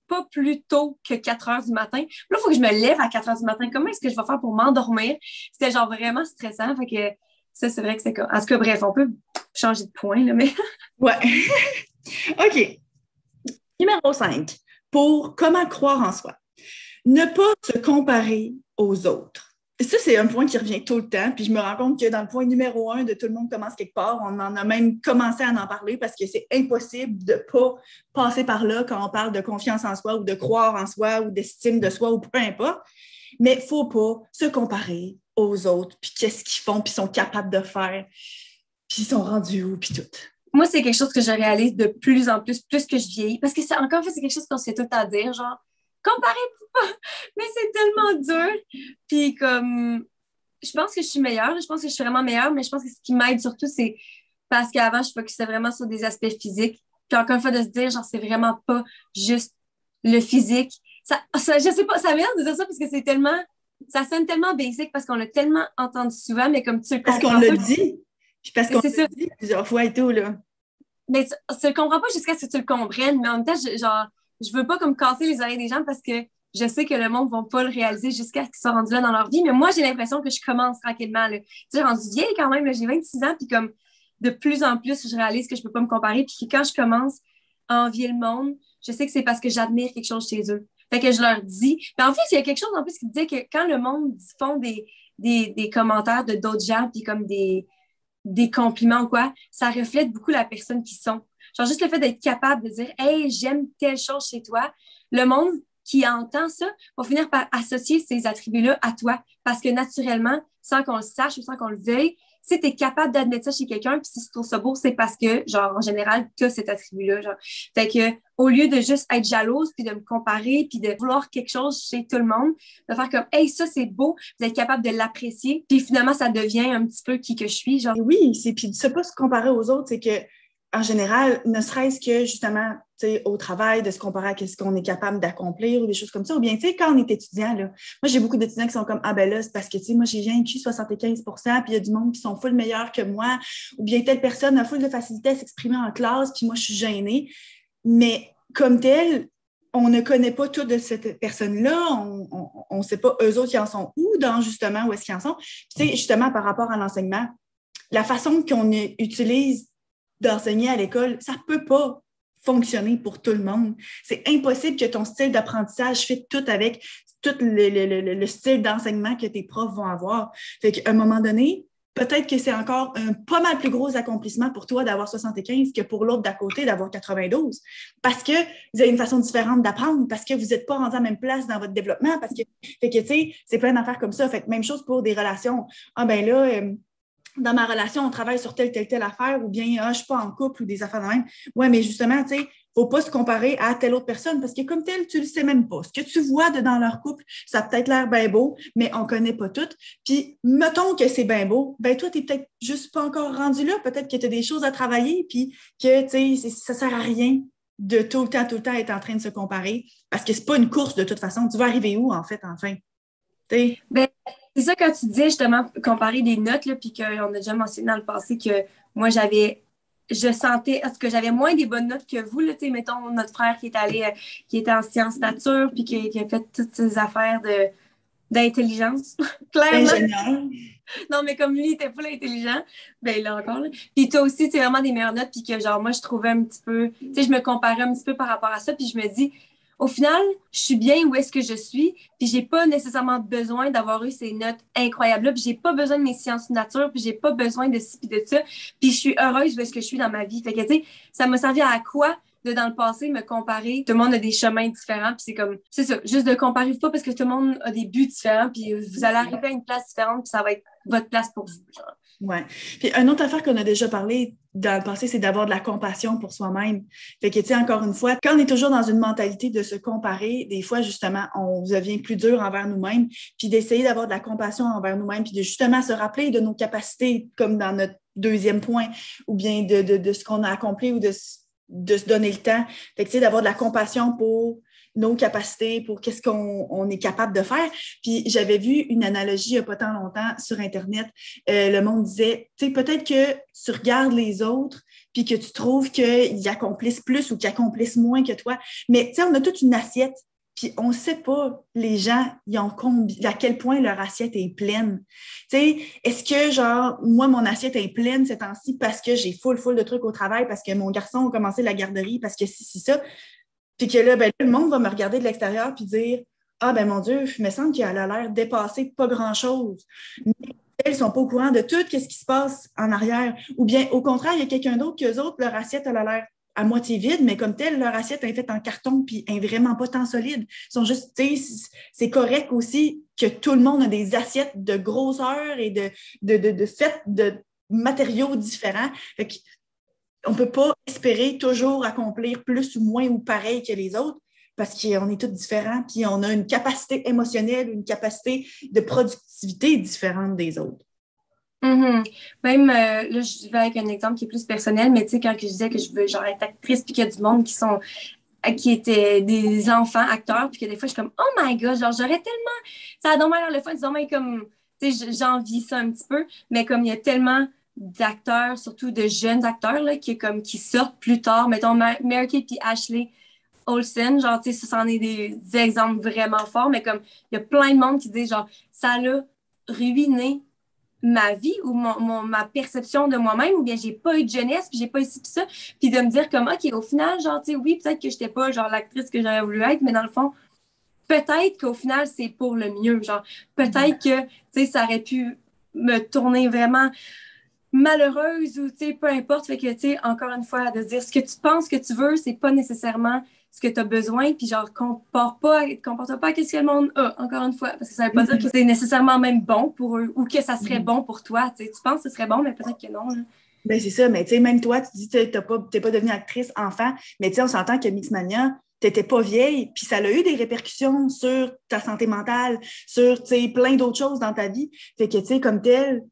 pas plus tôt que 4h du matin. Là, il faut que je me lève à 4h du matin. Comment est-ce que je vais faire pour m'endormir? C'était genre vraiment stressant. Fait que ça, c'est vrai que c'est comme... En tout cas, bref, on peut changer de point, là, mais... Ouais. OK. Numéro 5. Pour comment croire en soi. Ne pas se comparer aux autres. Ça, c'est un point qui revient tout le temps. Puis je me rends compte que dans le point numéro 1 de tout le monde commence quelque part, on en a même commencé à en parler parce que c'est impossible de ne pas passer par là quand on parle de confiance en soi ou de croire en soi ou d'estime de soi ou peu importe. Mais il ne faut pas se comparer aux autres, puis qu'est-ce qu'ils font, puis ils sont capables de faire, puis ils sont rendus où, puis tout. Moi, c'est quelque chose que je réalise de plus en plus que je vieillis. Parce que, encore une fois, c'est quelque chose qu'on se fait tout à dire, genre, comparez-vous pas! Mais c'est tellement dur! Puis, comme, je pense que je suis meilleure, je pense que je suis vraiment meilleure, mais je pense que ce qui m'aide surtout, c'est parce qu'avant, je focusais vraiment sur des aspects physiques. Puis, encore une fois, de se dire, genre, c'est vraiment pas juste le physique. Je sais pas, ça m'énerve de dire ça parce que c'est tellement ça sonne tellement basic parce qu'on l'a tellement entendu souvent, mais comme tu le Parce qu'on comprends l'a pas. dit. Puis parce qu'on C'est l'a ça. dit plusieurs fois et tout, là. Mais tu le comprends pas jusqu'à ce que tu le comprennes, mais en même temps, je veux pas comme casser les oreilles des gens parce que je sais que le monde va pas le réaliser jusqu'à ce qu'ils soient rendus là dans leur vie. Mais moi, j'ai l'impression que je commence tranquillement, là. Tu sais, rendu vieille quand même, là, j'ai 26 ans, puis comme de plus en plus, je réalise que je peux pas me comparer, puis que quand je commence à envier le monde, je sais que c'est parce que j'admire quelque chose chez eux. Fait que je leur dis. Mais en fait, il y a quelque chose en plus qui disait que quand le monde font des commentaires de d'autres gens, puis comme des compliments ou quoi, ça reflète beaucoup la personne qu'ils sont. Genre juste le fait d'être capable de dire Hey, j'aime telle chose chez toi, le monde qui entend ça va finir par associer ces attributs-là à toi. Parce que naturellement, sans qu'on le sache ou sans qu'on le veuille, si tu es capable d'admettre ça chez quelqu'un, puis si tu trouves ça beau, c'est parce que, genre, en général, tu as cet attribut-là. Genre. Fait que, au lieu de juste être jalouse, puis de me comparer, puis de vouloir quelque chose chez tout le monde, de faire comme, hey, ça, c'est beau, d'être capable de l'apprécier, puis finalement, ça devient un petit peu qui que je suis. Genre. Et oui, c'est puis de ne pas se comparer aux autres, c'est que en général, ne serait-ce que justement, tu sais, au travail, de se comparer à ce qu'on est capable d'accomplir ou des choses comme ça. Ou bien, tu sais, quand on est étudiant, là, moi, j'ai beaucoup d'étudiants qui sont comme, ah ben là, c'est parce que, tu sais, moi, j'ai vaincu 75%, puis il y a du monde qui sont full meilleurs que moi, ou bien telle personne a full de facilité à s'exprimer en classe, puis moi, je suis gênée. Mais comme tel, on ne connaît pas tout de cette personne-là, on ne sait pas eux autres qui en sont où, dans justement où est-ce qu'ils en sont. Puis, tu sais, justement, par rapport à l'enseignement, la façon qu'on utilise d'enseigner à l'école, ça ne peut pas fonctionner pour tout le monde. C'est impossible que ton style d'apprentissage fitte tout avec tout le style d'enseignement que tes profs vont avoir. Fait qu'à un moment donné, peut-être que c'est encore un pas mal plus gros accomplissement pour toi d'avoir 75 que pour l'autre d'à côté d'avoir 92. Parce que vous avez une façon différente d'apprendre, parce que vous n'êtes pas rendu à la même place dans votre développement, parce que, fait que tu sais, c'est plein d'affaires comme ça. Fait que même chose pour des relations. Ah ben là, dans ma relation, on travaille sur telle affaire, ou bien je ne suis pas en couple ou des affaires de même. Oui, mais justement, tu sais, il ne faut pas se comparer à telle autre personne parce que comme tel, tu ne le sais même pas. Ce que tu vois dans leur couple, ça a peut-être l'air bien beau, mais on ne connaît pas tout. Puis, mettons que c'est bien beau, ben toi, tu n'es peut-être juste pas encore rendu là. Peut-être que tu as des choses à travailler, puis que, tu sais, ça ne sert à rien de tout le temps être en train de se comparer parce que ce n'est pas une course de toute façon. Tu vas arriver où, en fait, enfin? T'sais? Ben, c'est ça quand tu disais justement comparer des notes, là, puis qu'on a déjà mentionné dans le passé que moi je sentais, parce que j'avais moins des bonnes notes que vous, là, tu sais, mettons notre frère qui est allé, qui était en sciences nature, puis qui a fait toutes ces affaires d'intelligence, clairement. Ingénieur. Non, mais comme lui, il était pas intelligent, ben il l'a encore, là. Puis toi aussi, c'est vraiment des meilleures notes, puis que genre, moi, je trouvais un petit peu, tu sais, je me comparais un petit peu par rapport à ça, puis je me dis, au final, je suis bien où est-ce que je suis, puis j'ai pas nécessairement besoin d'avoir eu ces notes incroyables-là, puis j'ai pas besoin de mes sciences nature, puis j'ai pas besoin de ci, puis de ça, puis je suis heureuse où est-ce que je suis dans ma vie. Fait que, tu sais, ça m'a servi à quoi de dans le passé me comparer. Tout le monde a des chemins différents, puis c'est comme, c'est ça, juste de comparer pas parce que tout le monde a des buts différents, puis vous allez arriver à une place différente, puis ça va être votre place pour vous. Genre. Ouais. Puis une autre affaire qu'on a déjà parlé dans le passé, c'est d'avoir de la compassion pour soi-même. Fait que, tu sais, encore une fois, quand on est toujours dans une mentalité de se comparer, des fois, justement, on devient plus dur envers nous-mêmes, puis d'essayer d'avoir de la compassion envers nous-mêmes, puis de justement se rappeler de nos capacités, comme dans notre deuxième point, ou bien de ce qu'on a accompli ou de se donner le temps. Fait que, tu sais, d'avoir de la compassion pour nos capacités, pour qu'est-ce qu'on est capable de faire. Puis j'avais vu une analogie il n'y a pas tant longtemps sur Internet. Le monde disait, tu sais, peut-être que tu regardes les autres puis que tu trouves qu'ils accomplissent plus ou qu'ils accomplissent moins que toi. Mais tu sais, on a toute une assiette. Puis on ne sait pas, les gens, à quel point leur assiette est pleine. Tu sais, est-ce que, genre, moi, mon assiette est pleine ces temps-ci parce que j'ai full de trucs au travail, parce que mon garçon a commencé la garderie, parce que si, ça. Puis que là, ben, le monde va me regarder de l'extérieur puis dire ah, ben mon Dieu, il me semble qu'elle a l'air dépassée de pas grand-chose. Mais elles ne sont pas au courant de tout ce qui se passe en arrière. Ou bien, au contraire, il y a quelqu'un d'autre qu'eux autres, leur assiette, elle a l'air à moitié vide, mais comme telle, leur assiette est faite en carton puis est vraiment pas tant solide. Ils sont juste, tu sais, c'est correct aussi que tout le monde a des assiettes de grosseur et de fait de matériaux différents. Fait que on ne peut pas espérer toujours accomplir plus ou moins ou pareil que les autres parce qu'on est tous différents, puis on a une capacité émotionnelle, une capacité de productivité différente des autres. Mm-hmm. Même, là, je vais avec un exemple qui est plus personnel, mais tu sais, quand je disais que je veux genre être actrice, puis qu'il y a du monde qui sont qui étaient des enfants acteurs, puis que des fois, je suis comme, oh my God, genre, j'aurais tellement, ça a donc l'air le fun, c'est donc comme, tu sais, j'envie ça un petit peu, mais comme il y a tellement d'acteurs, surtout de jeunes acteurs, là, qui sortent plus tard, mettons, Mary-Kate puis Ashley Olsen, genre, tu sais, ça, c'en est des exemples vraiment forts, mais comme, il y a plein de monde qui dit, genre, ça l'a ruiné ma vie ou ma perception de moi-même, ou bien j'ai pas eu de jeunesse, puis j'ai pas eu ci, puis ça, puis de me dire comme, OK, au final, genre, tu sais, oui, peut-être que j'étais pas, genre, l'actrice que j'aurais voulu être, mais dans le fond, peut-être qu'au final, c'est pour le mieux, genre, peut-être que, tu sais, ça aurait pu me tourner vraiment malheureuse ou, tu sais, peu importe, fait que, tu sais, encore une fois, de dire ce que tu penses que tu veux, c'est pas nécessairement ce que tu as besoin, puis genre, comporte pas qu'est-ce que le monde a, encore une fois, parce que ça veut pas dire que c'est nécessairement même bon pour eux, ou que ça serait bon pour toi, tu sais, tu penses que ce serait bon, mais peut-être que non, là. Ben, c'est ça, mais tu sais, même toi, tu dis que t'es pas devenue actrice enfant, mais tu sais, on s'entend que Mixmania, t'étais pas vieille, puis ça a eu des répercussions sur ta santé mentale, sur, tu sais, plein d'autres choses dans ta vie. Fait que, tu sais, comme tel,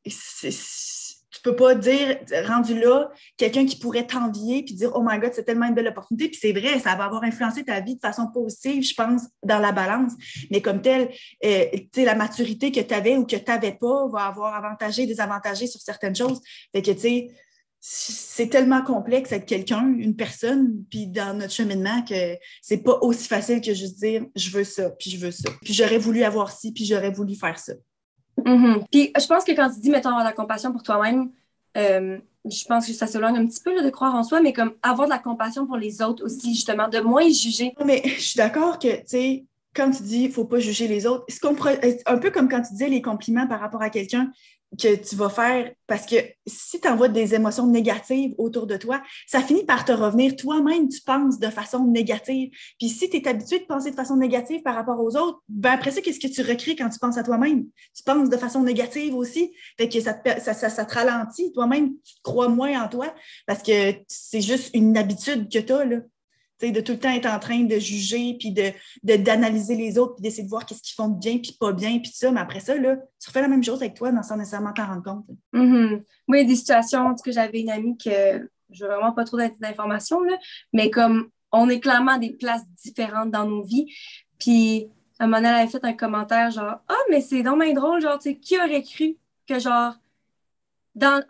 tu peux pas dire, rendu là, quelqu'un qui pourrait t'envier puis dire, oh my God, c'est tellement une belle opportunité. Puis c'est vrai, ça va avoir influencé ta vie de façon positive, je pense, dans la balance. Mais comme tel, tu sais, la maturité que tu avais ou que tu n'avais pas va avoir avantagé, désavantagé sur certaines choses. Fait que, tu sais, c'est tellement complexe être quelqu'un, une personne, puis dans notre cheminement que c'est pas aussi facile que juste dire je veux ça, puis je veux ça. Puis j'aurais voulu avoir ci, puis j'aurais voulu faire ça. Puis je pense que quand tu dis, mettons, avoir de la compassion pour toi-même, je pense que ça s'éloigne un petit peu là, de croire en soi, mais comme avoir de la compassion pour les autres aussi, justement, de moins juger. Mais je suis d'accord que, tu sais, quand tu dis il ne faut pas juger les autres, un peu comme quand tu disais les compliments par rapport à quelqu'un que tu vas faire, parce que si tu envoies des émotions négatives autour de toi, ça finit par te revenir. Toi-même, tu penses de façon négative. Puis si tu es habitué de penser de façon négative par rapport aux autres, ben après ça, qu'est-ce que tu recrées quand tu penses à toi-même? Tu penses de façon négative aussi. Fait que ça te ralentit. Toi-même, tu te crois moins en toi parce que c'est juste une habitude que tu as, là. T'sais, de tout le temps être en train de juger, puis d'analyser les autres, puis d'essayer de voir qu'est-ce qu'ils font de bien, puis pas bien, puis tout ça. Mais après ça, là, tu refais la même chose avec toi sans nécessairement t'en rendre compte. Moi, il y a des situations, en tout cas, j'avais une amie que je veux vraiment pas trop d'informations, là, mais comme on est clairement à des places différentes dans nos vies. Puis, à un moment donné, elle avait fait un commentaire genre, ah, mais c'est donc bien drôle, genre, tu sais, qui aurait cru que, genre, dans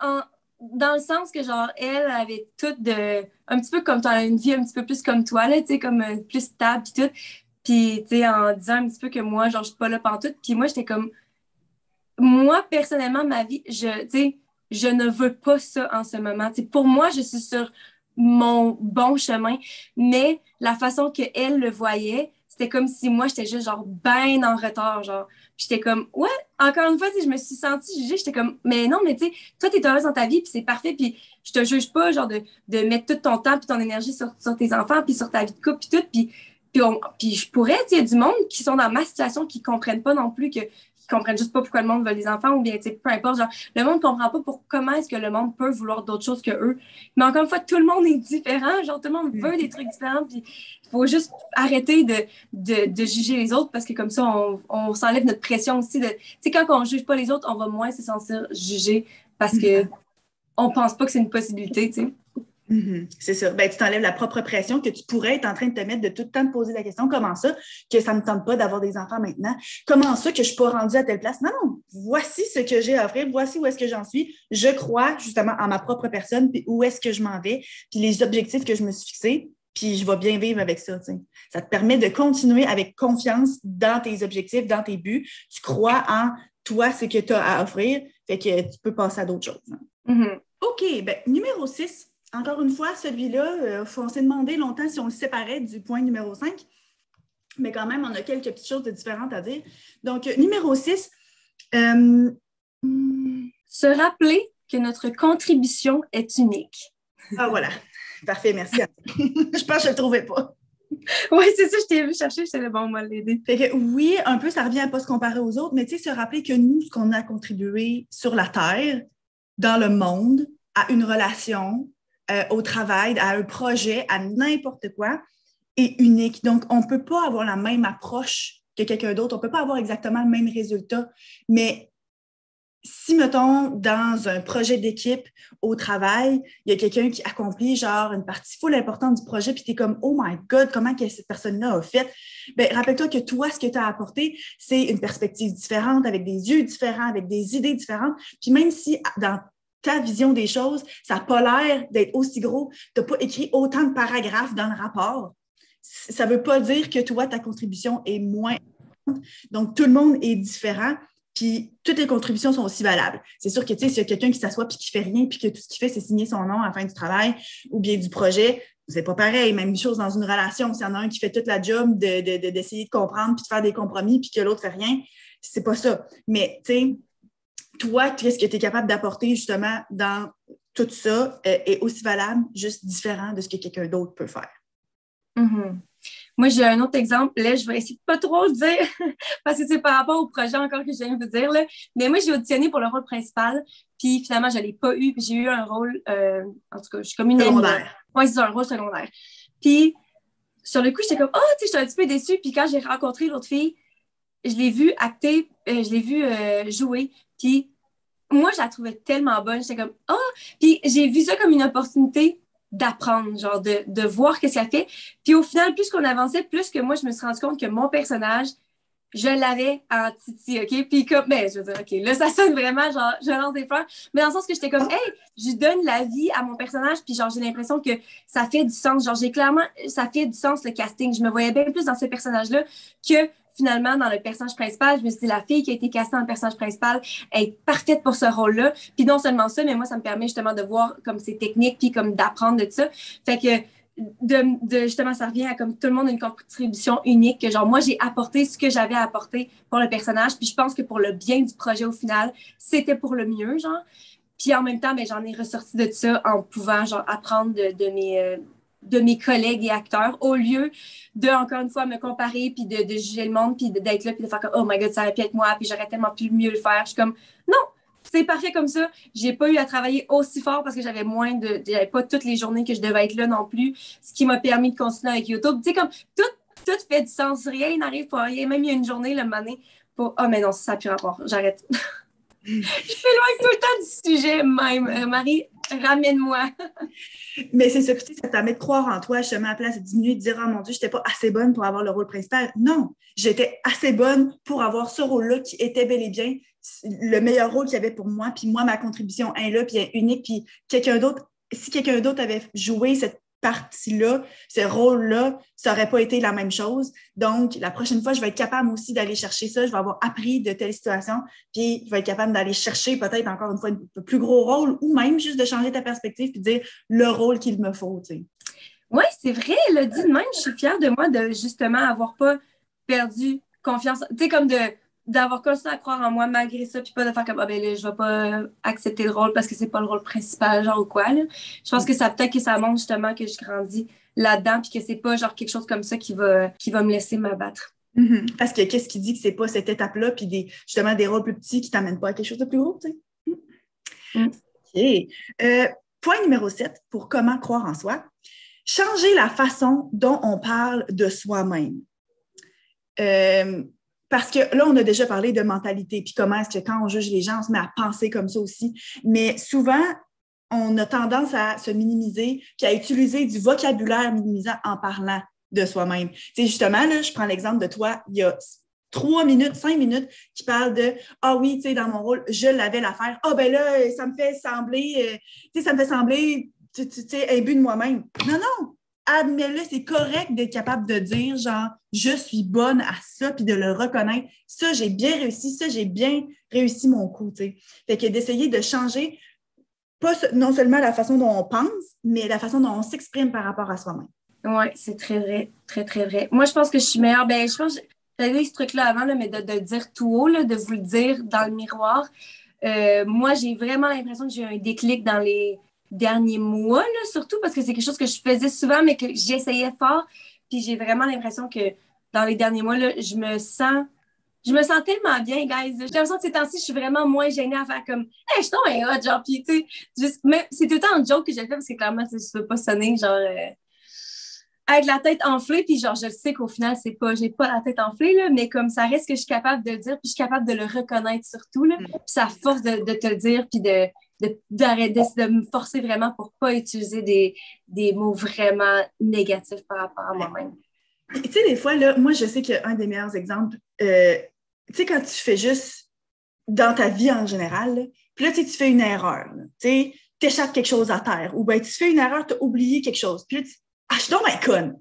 le sens que, genre, elle avait tout de. Un petit peu comme tu as une vie un petit peu plus comme toi, là, tu sais, comme plus stable, puis tout. Puis, tu sais, en disant un petit peu que moi, genre, je suis pas là pantoute. Puis moi, j'étais comme. Moi, personnellement, ma vie, tu sais, je ne veux pas ça en ce moment. Tu sais, pour moi, je suis sur mon bon chemin, mais la façon qu'elle le voyait, c'était comme si moi, j'étais juste genre ben en retard, genre. Puis j'étais comme, ouais, encore une fois, si je me suis sentie jugée, j'étais comme, mais non, mais tu sais, toi, t'es heureuse dans ta vie, puis c'est parfait, puis je te juge pas, genre, de mettre tout ton temps puis ton énergie sur tes enfants, puis sur ta vie de couple, puis tout, puis je pourrais, tu sais, il y a du monde qui sont dans ma situation qui comprennent pas non plus qui comprennent juste pas pourquoi le monde veut les enfants ou bien, tu sais, peu importe, genre, le monde comprend pas comment est-ce que le monde peut vouloir d'autres choses que eux. Mais encore une fois, tout le monde est différent, genre, tout le monde veut des trucs différents, puis il faut juste arrêter de juger les autres parce que comme ça, on s'enlève notre pression aussi de, tu sais, quand on juge pas les autres, on va moins se sentir jugé parce que on pense pas que c'est une possibilité, tu sais. C'est ça. Ben, tu t'enlèves la propre pression que tu pourrais être en train de te mettre de tout le temps de poser la question comment ça, que ça ne me tente pas d'avoir des enfants maintenant? Comment ça que je ne suis pas rendue à telle place? Non, non, voici ce que j'ai à offrir, voici où est-ce que j'en suis. Je crois justement en ma propre personne, puis où est-ce que je m'en vais, puis les objectifs que je me suis fixés, puis je vais bien vivre avec ça. T'sais. Ça te permet de continuer avec confiance dans tes objectifs, dans tes buts. Tu crois en toi, ce que tu as à offrir, fait que tu peux passer à d'autres choses. Hein. OK, ben, numéro 6. Encore une fois, celui-là, on s'est demandé longtemps si on le séparait du point numéro 5, mais quand même, on a quelques petites choses de différentes à dire. Donc, numéro 6. Se rappeler que notre contribution est unique. Ah, voilà. Parfait, merci. Je pense que je ne le trouvais pas. Oui, c'est ça, je t'ai vu chercher, j'étais bon, moi, l'aider. Fait que oui, un peu, ça revient à ne pas se comparer aux autres, mais tu sais, se rappeler que nous, ce qu'on a contribué sur la Terre, dans le monde, à une relation, au travail, à un projet, à n'importe quoi, est unique. Donc, on ne peut pas avoir la même approche que quelqu'un d'autre. On ne peut pas avoir exactement le même résultat. Mais si, mettons, dans un projet d'équipe au travail, il y a quelqu'un qui accomplit genre une partie full importante du projet, puis tu es comme, oh my God, comment que cette personne-là a fait? Bien, rappelle-toi que toi, ce que tu as apporté, c'est une perspective différente, avec des yeux différents, avec des idées différentes. Puis même si dans ta vision des choses, ça n'a pas l'air d'être aussi gros, tu n'as pas écrit autant de paragraphes dans le rapport, ça ne veut pas dire que toi, ta contribution est moins. Donc, tout le monde est différent. Puis toutes les contributions sont aussi valables. C'est sûr que, tu sais, s'il y a quelqu'un qui s'assoit puis qui fait rien puis que tout ce qu'il fait, c'est signer son nom à la fin du travail ou bien du projet, c'est pas pareil. Même chose dans une relation. S'il y en a un qui fait toute la job d'essayer de comprendre puis de faire des compromis puis que l'autre fait rien, c'est pas ça. Mais, tu sais, toi, qu'est-ce que tu es capable d'apporter justement dans tout ça est aussi valable, juste différent de ce que quelqu'un d'autre peut faire. Mm-hmm. Moi, j'ai un autre exemple. Là, je vais essayer de pas trop le dire parce que c'est par rapport au projet encore que je viens de vous dire. Là. Mais moi, j'ai auditionné pour le rôle principal. Puis finalement, je ne l'ai pas eu. Puis j'ai eu un rôle, en tout cas, je suis comme une secondaire. Oui, c'est un rôle secondaire. Puis sur le coup, j'étais comme, tu sais, j'étais un petit peu déçue. Puis quand j'ai rencontré l'autre fille, je l'ai vue acter, je l'ai vue jouer. Puis moi, je la trouvais tellement bonne. J'étais comme, Puis j'ai vu ça comme une opportunité d'apprendre, genre de voir qu'est-ce qu'elle fait. Puis au final, plus qu'on avançait, plus que moi, je me suis rendu compte que mon personnage, je l'avais en titi, OK? Puis comme, je veux dire, OK, là, ça sonne vraiment, genre, je lance des fleurs, mais dans le sens que j'étais comme, hey, je donne la vie à mon personnage, puis genre, j'ai l'impression que ça fait du sens. Genre, ça fait du sens, le casting. Je me voyais bien plus dans ce personnage-là que finalement, dans le personnage principal, je me suis dit, la fille qui a été castée en personnage principal est parfaite pour ce rôle-là. Puis non seulement ça, mais moi, ça me permet justement de voir comme ses techniques, puis comme d'apprendre de ça. Fait que justement, ça revient à comme tout le monde a une contribution unique, que genre, moi, j'ai apporté ce que j'avais à apporter pour le personnage, puis je pense que pour le bien du projet au final, c'était pour le mieux, genre. Puis en même temps, j'en ai ressorti de ça en pouvant, genre, apprendre de mes collègues et acteurs, au lieu de, encore une fois, me comparer, puis de juger le monde, puis d'être là, puis de faire comme, oh my God, ça aurait pu être moi, puis j'aurais tellement pu mieux le faire. Je suis comme, non, c'est parfait comme ça. J'ai pas eu à travailler aussi fort parce que j'avais pas toutes les journées que je devais être là non plus, ce qui m'a permis de continuer avec YouTube. Tu sais, comme, tout fait du sens. Rien n'arrive pour rien. Même il y a une journée, le matin, pour, mais non, ça n'a plus rapport. J'arrête. Je m'éloigne tout le temps du sujet, même. Marie, ramène-moi. Mais c'est ça, ça te permet de croire en toi, justement, à la place de diminuer, de dire, oh mon Dieu, je n'étais pas assez bonne pour avoir le rôle principal. Non, j'étais assez bonne pour avoir ce rôle-là qui était bel et bien le meilleur rôle qu'il y avait pour moi. Puis moi, ma contribution est là, puis elle est unique. Puis si quelqu'un d'autre avait joué cette partie-là, ce rôle-là, ça n'aurait pas été la même chose. Donc, la prochaine fois, je vais être capable aussi d'aller chercher ça. Je vais avoir appris de telle situation, puis je vais être capable d'aller chercher peut-être encore une fois un plus gros rôle ou même juste de changer ta perspective puis de dire le rôle qu'il me faut, tu sais. Oui, c'est vrai, elle a dit de même. Je suis fière de moi de justement avoir pas perdu confiance. Tu sais, comme d'avoir continué à croire en moi malgré ça, puis pas de faire comme, là, je vais pas accepter le rôle parce que c'est pas le rôle principal, genre ou quoi, là. Je pense que ça peut-être que ça montre justement que je grandis là-dedans, puis que c'est pas genre quelque chose comme ça qui va me laisser m'abattre. Mm-hmm. Parce que qu'est-ce qui dit que c'est pas cette étape-là, puis justement des rôles plus petits qui t'amènent pas à quelque chose de plus gros, tu sais? Mm. OK. Point numéro 7 pour comment croire en soi. Changer la façon dont on parle de soi-même. Parce que là, on a déjà parlé de mentalité, puis comment est-ce que quand on juge les gens, on se met à penser comme ça aussi. Mais souvent, on a tendance à se minimiser, puis à utiliser du vocabulaire minimisant en parlant de soi-même. Tu sais, justement, là, je prends l'exemple de toi, il y a 3 minutes, 5 minutes, qui parle de « Ah oui, tu sais, dans mon rôle, je l'avais l'affaire. Ah ben là, ça me fait sembler, tu sais, imbu de moi-même. » Non, non! Admets-le, c'est correct d'être capable de dire genre je suis bonne à ça puis de le reconnaître. Ça, j'ai bien réussi mon coup, tu sais. Fait que d'essayer de changer non seulement la façon dont on pense, mais la façon dont on s'exprime par rapport à soi-même. Oui, c'est très vrai, très, très vrai. Moi, je pense que je suis meilleure. Je pense que j'avais eu ce truc-là avant, là, mais de le dire tout haut, là, de vous le dire dans le miroir. Moi, j'ai vraiment l'impression que j'ai eu un déclic dans les derniers mois, là, surtout parce que c'est quelque chose que je faisais souvent, mais que j'essayais fort. Puis j'ai vraiment l'impression que dans les derniers mois, là, je me sens tellement bien, guys. J'ai l'impression que ces temps-ci, je suis vraiment moins gênée à faire comme hey, je suis donc un hot, genre, puis tu sais, c'est tout le temps un joke que j'ai fait parce que clairement, ça ne peut pas sonner, genre, avec la tête enflée, puis genre, je le sais qu'au final, j'ai pas la tête enflée, là, mais comme ça reste que je suis capable de le dire, puis je suis capable de le reconnaître surtout, là. Puis ça force de te le dire, puis d'arrêter, de me forcer vraiment pour pas utiliser des mots vraiment négatifs par rapport à moi-même. Tu sais, des fois, là, moi, je sais qu'un des meilleurs exemples, tu sais, quand tu fais juste dans ta vie en général, là, puis là, tu fais une erreur, tu échappes quelque chose à terre, ou bien tu fais une erreur, tu as oublié quelque chose, puis là, je suis donc bien conne.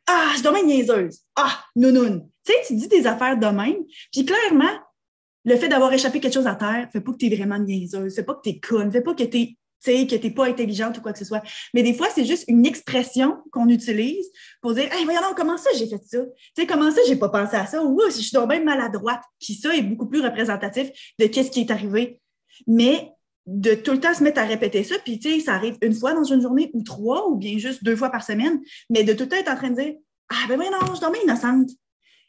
Ah, je suis donc bien niaiseuse. Ah, nounoun. Tu sais, tu dis des affaires de même, puis clairement, le fait d'avoir échappé quelque chose à terre fait pas que tu es vraiment niaiseuse, fait pas que tu es conne, fait pas que tu n'es pas intelligente ou quoi que ce soit. Mais des fois, c'est juste une expression qu'on utilise pour dire « Hey, voyons donc, comment ça j'ai fait ça? Tu sais, comment ça j'ai pas pensé à ça? Ou je suis donc bien maladroite. » Puis ça est beaucoup plus représentatif de qu'est-ce qui est arrivé. Mais de tout le temps se mettre à répéter ça, puis tu sais, ça arrive une fois dans une journée ou 3, ou bien juste 2 fois par semaine, mais de tout le temps être en train de dire « Ah, ben oui, non, je suis donc bien innocente. »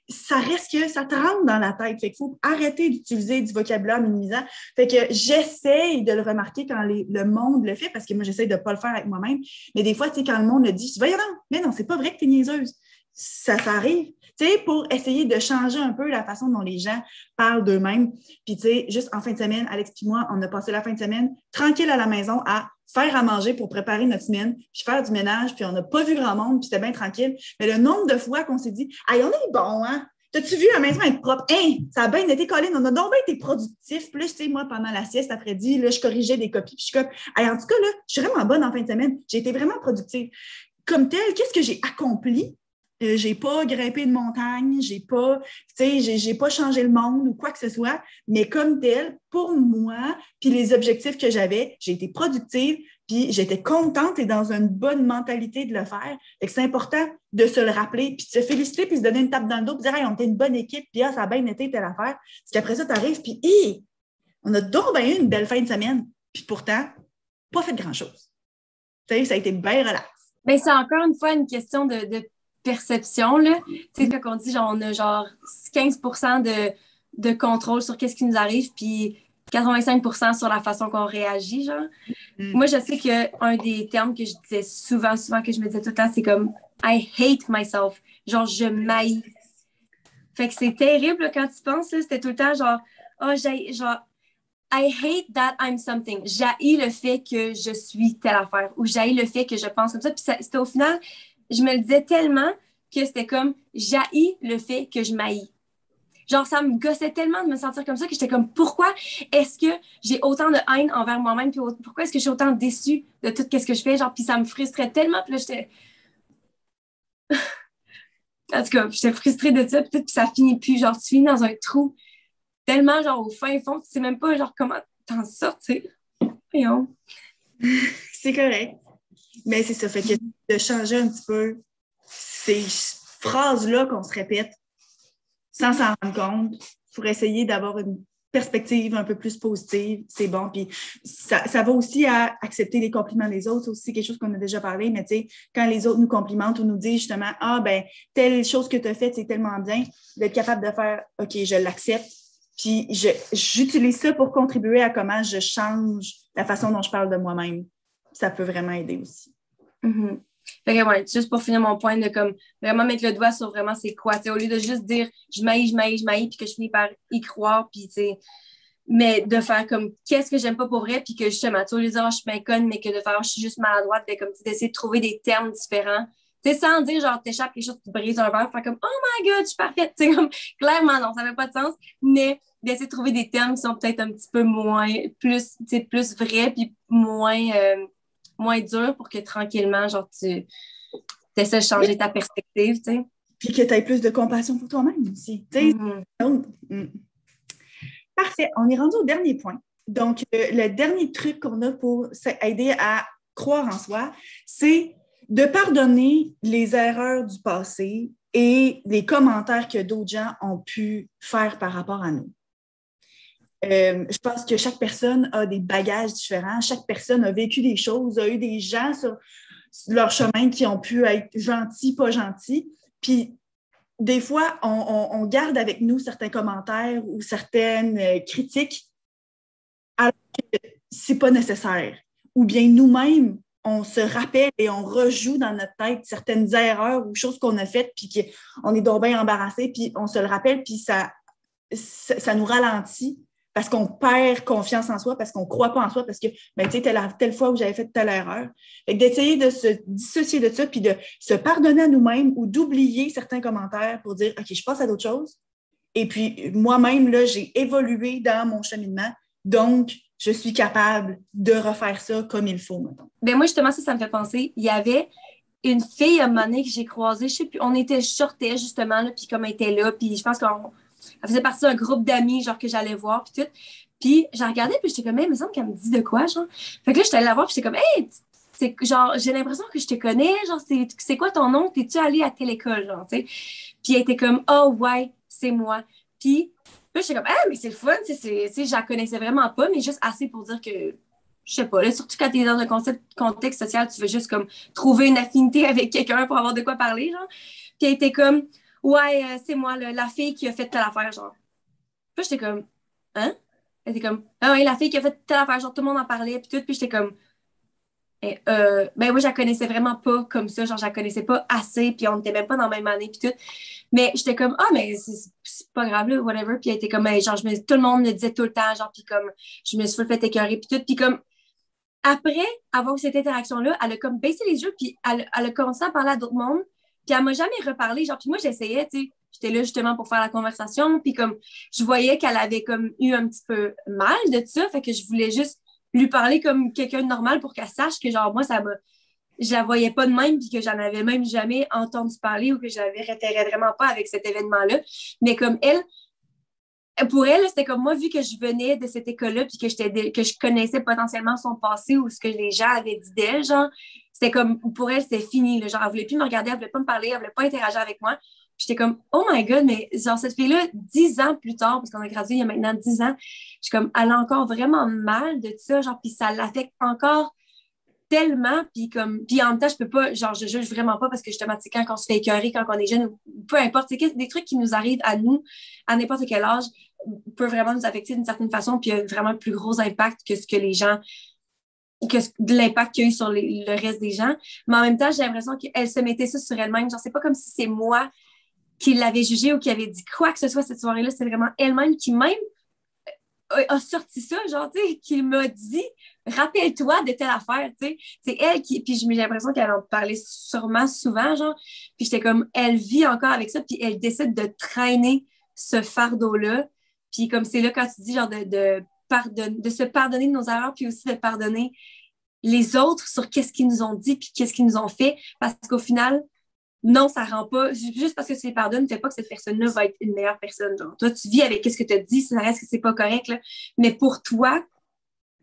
Ça reste que ça te rentre dans la tête. Fait qu'il faut arrêter d'utiliser du vocabulaire minimisant. Fait que j'essaye de le remarquer quand le monde le fait, parce que moi, j'essaye de ne pas le faire avec moi-même. Mais des fois, tu sais, quand le monde le dit, je dis, voyons non, mais non, c'est pas vrai que tu es niaiseuse. Ça arrive. Tu sais, pour essayer de changer un peu la façon dont les gens parlent d'eux-mêmes. Puis, tu sais, juste en fin de semaine, Alex et moi, on a passé la fin de semaine tranquille à la maison à faire à manger pour préparer notre semaine, puis faire du ménage, puis on n'a pas vu grand monde, puis c'était bien tranquille. Mais le nombre de fois qu'on s'est dit « Hey, on est bon, hein? T'as-tu vu la maison être propre? Hein? Ça a bien été collé, on a donc bien été productifs. » Puis là, tu sais, moi, pendant la sieste après-midi, là, je corrigeais des copies, puis je suis comme « Hey, en tout cas, là, je suis vraiment bonne en fin de semaine. J'ai été vraiment productive. » Comme tel, qu'est-ce que j'ai accompli? J'ai pas grimpé de montagne, j'ai pas changé le monde ou quoi que ce soit, mais comme tel, pour moi, puis les objectifs que j'avais, j'ai été productive, puis j'étais contente et dans une bonne mentalité de le faire. Fait que c'est important de se le rappeler, puis de se féliciter, puis de se donner une tape dans le dos, puis de dire « Hey, on était une bonne équipe, puis ça a bien été telle affaire. » Parce qu'après ça, tu arrives, puis hey, on a donc bien eu une belle fin de semaine, puis pourtant, pas fait grand-chose. Tu sais, ça a été bien relax. Mais c'est encore une fois une question de perception, là. Tu sais, quand on dit, genre, on a genre 15% de contrôle sur qu'est-ce qui nous arrive, puis 85% sur la façon qu'on réagit, genre. Moi, je sais qu'un des termes que je disais souvent, que je me disais tout le temps, c'est comme « I hate myself ». Genre, je m'haïs. Fait que c'est terrible, là, quand tu penses, là. C'était tout le temps genre « Oh, genre, I hate that I'm something ». J'haïs le fait que je suis telle affaire, ou j'haïs le fait que je pense comme ça. Puis c'était au final, je me le disais tellement que c'était comme j'haïs le fait que je m'haïs. Genre, ça me gossait tellement de me sentir comme ça que j'étais comme, pourquoi est-ce que j'ai autant de haine envers moi-même, puis pourquoi est-ce que je suis autant déçue de tout ce que je fais, genre, puis ça me frustrait tellement, puis là, j'étais... En tout cas, j'étais frustrée de ça, puis ça finit plus, genre, tu finis dans un trou, tellement, genre, au fin fond, tu sais même pas, genre, comment t'en sortir. Voyons. C'est correct. Mais c'est ça, fait que de changer un petit peu ces phrases-là qu'on se répète sans s'en rendre compte pour essayer d'avoir une perspective un peu plus positive, c'est bon. Puis ça va aussi à accepter les compliments des autres, c'est aussi quelque chose qu'on a déjà parlé, mais tu sais, quand les autres nous complimentent ou nous disent justement « Ah, ben, telle chose que tu as faite, c'est tellement bien », d'être capable de faire « OK, je l'accepte ». Puis j'utilise ça pour contribuer à comment je change la façon dont je parle de moi-même. Ça peut vraiment aider aussi. Mm-hmm. Fait que, ouais, juste pour finir mon point de comme vraiment mettre le doigt sur vraiment c'est quoi, au lieu de juste dire je m'haïs, puis que je finis par y croire, puis tu sais, mais de faire comme qu'est-ce que j'aime pas pour vrai, puis que justement, au lieu de dire oh, je suis bien conne, mais que de faire je suis juste maladroite, de, comme d'essayer de trouver des termes différents. Tu sais, sans dire genre t'échappes quelque chose, tu brises un verre, faire comme oh my god, je suis parfaite. Tu sais, comme clairement, non, ça fait pas de sens, mais d'essayer de trouver des termes qui sont peut-être un petit peu moins, plus vrais, puis moins dur pour que tranquillement, genre, tu essaies de changer ta perspective, tu sais. Puis que tu aies plus de compassion pour toi-même aussi. Donc, parfait. On est rendu au dernier point. Donc, le dernier truc qu'on a pour aider à croire en soi, c'est de pardonner les erreurs du passé et les commentaires que d'autres gens ont pu faire par rapport à nous. Je pense que chaque personne a des bagages différents. Chaque personne a vécu des choses, a eu des gens sur leur chemin qui ont pu être gentils, pas gentils. Puis, des fois, on garde avec nous certains commentaires ou certaines critiques alors que c'est pas nécessaire. Ou bien nous-mêmes, on se rappelle et on rejoue dans notre tête certaines erreurs ou choses qu'on a faites, puis qu'on est donc bien embarrassé, puis on se le rappelle, puis ça nous ralentit parce qu'on perd confiance en soi, parce qu'on ne croit pas en soi, parce que, ben, tu sais, telle fois où j'avais fait telle erreur. Fait que d'essayer de se dissocier de ça, puis de se pardonner à nous-mêmes ou d'oublier certains commentaires pour dire, OK, je passe à d'autres choses. Et puis, moi-même, là, j'ai évolué dans mon cheminement, donc je suis capable de refaire ça comme il faut, mettons. Ben moi, justement, ça me fait penser, il y avait une fille à un moment donné que j'ai croisée, je sais plus, je sortais justement, là, puis comme elle était là, puis je pense qu'elle faisait partie d'un groupe d'amis, genre, que j'allais voir, puis tout. Puis j'ai regardé, puis j'étais comme, hey, il me semble qu'elle me dit de quoi, genre. Fait que là, j'étais allée la voir, puis j'étais comme, hey, genre, j'ai l'impression que je te connais, genre, c'est quoi ton nom? T'es-tu allée à telle école, genre, tu sais? Puis elle était comme, oh, ouais, c'est moi. Puis là, j'étais comme, ah, mais c'est le fun, tu sais, je la connaissais vraiment pas, mais juste assez pour dire que, je sais pas, là, surtout quand t'es dans un contexte social, tu veux juste comme trouver une affinité avec quelqu'un pour avoir de quoi parler, genre. Puis elle était comme, ouais, c'est moi, la fille qui a fait telle affaire, genre. Puis j'étais comme, hein? Elle était comme, ah ouais, la fille qui a fait telle affaire, genre tout le monde en parlait, puis tout. Puis j'étais comme, ben moi, je la connaissais vraiment pas comme ça, genre, je la connaissais pas assez, puis on était même pas dans la même année, puis tout. Mais j'étais comme, ah, mais c'est pas grave, là, whatever. Puis elle était comme, ben, genre, tout le monde me disait tout le temps, genre, puis comme, je me suis fait écœurer, puis tout. Puis comme, après avoir eu cette interaction-là, elle a comme baissé les yeux, puis elle a commencé à parler à d'autres mondes, puis elle m'a jamais reparlé, genre, puis moi, j'essayais, tu sais, j'étais là justement pour faire la conversation, puis comme, je voyais qu'elle avait comme eu un petit peu mal de ça, fait que je voulais juste lui parler comme quelqu'un de normal pour qu'elle sache que, genre, moi, je la voyais pas de même, puis que j'en avais même jamais entendu parler ou que je l'avais réitéré vraiment pas avec cet événement-là. Mais comme elle, pour elle, c'était comme moi, vu que je venais de cette école-là, puis que je connaissais potentiellement son passé ou ce que les gens avaient dit d'elle, genre, c'était comme, pour elle, c'était fini, là, genre, elle voulait plus me regarder, elle voulait pas me parler, elle voulait pas interagir avec moi. Puis j'étais comme, oh my God, mais genre, cette fille-là, 10 ans plus tard, parce qu'on a gradué il y a maintenant 10 ans, je suis comme, elle a encore vraiment mal de ça, genre, puis ça l'affecte encore tellement, puis comme, puis en même temps, je peux pas, genre, je juge vraiment pas parce que justement, tu sais, quand on se fait écœurer, quand on est jeune, ou peu importe, c'est des trucs qui nous arrivent à nous, à n'importe quel âge, peut vraiment nous affecter d'une certaine façon, puis il y a vraiment un plus gros impact que ce que les gens, l'impact qu'il y a eu sur le reste des gens. Mais en même temps, j'ai l'impression qu'elle se mettait ça sur elle-même. Genre, c'est pas comme si c'est moi qui l'avais jugée ou qui avait dit quoi que ce soit cette soirée-là, c'est vraiment elle-même qui même a sorti ça, genre, tu sais, qui m'a dit, rappelle-toi de telle affaire, tu sais. C'est elle qui, puis j'ai l'impression qu'elle en parlait sûrement souvent, genre, puis j'étais comme, elle vit encore avec ça, puis elle décide de traîner ce fardeau-là, puis comme c'est là quand tu dis, genre, de se pardonner de nos erreurs, puis aussi de pardonner les autres sur qu'est-ce qu'ils nous ont dit, puis qu'est-ce qu'ils nous ont fait, parce qu'au final, non, ça rend pas. Juste parce que tu les pardonnes, ne fait pas que cette personne-là va être une meilleure personne. Genre, toi, tu vis avec ce que tu as dit, ça reste que c'est pas correct. Là. Mais pour toi,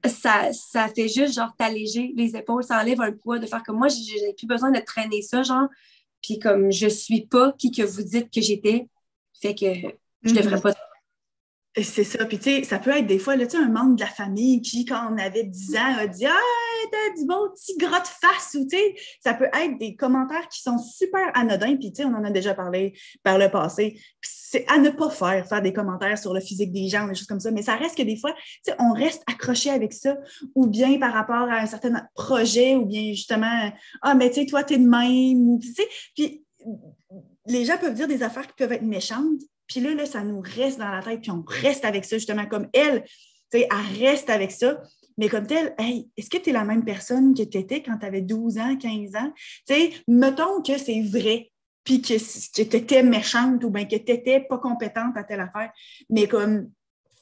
ça fait juste genre t'alléger les épaules, ça enlève un poids de faire comme moi, j'ai plus besoin de traîner ça, genre. Puis comme je suis pas qui que vous dites que j'étais, fait que je devrais pas. C'est ça. Puis, tu sais, ça peut être des fois, là, tu sais, un membre de la famille qui, quand on avait 10 ans, a dit « Ah, t'as du bon petit gras de face » ou, tu sais, ça peut être des commentaires qui sont super anodins. Puis, tu sais, on en a déjà parlé par le passé. Puis, c'est à ne pas faire des commentaires sur le physique des gens, des choses comme ça. Mais ça reste que des fois, tu sais, on reste accroché avec ça. Ou bien par rapport à un certain projet, ou bien justement « Ah, mais tu sais, toi, t'es de même. » ou, tu sais, puis les gens peuvent dire des affaires qui peuvent être méchantes. Puis là, ça nous reste dans la tête, puis on reste avec ça, justement, comme elle, tu sais, elle reste avec ça. Mais comme telle, hey, est-ce que tu es la même personne que tu étais quand tu avais 12 ans, 15 ans? Tu sais, mettons que c'est vrai, puis que tu étais méchante ou bien que tu n'étais pas compétente à telle affaire, mais comme,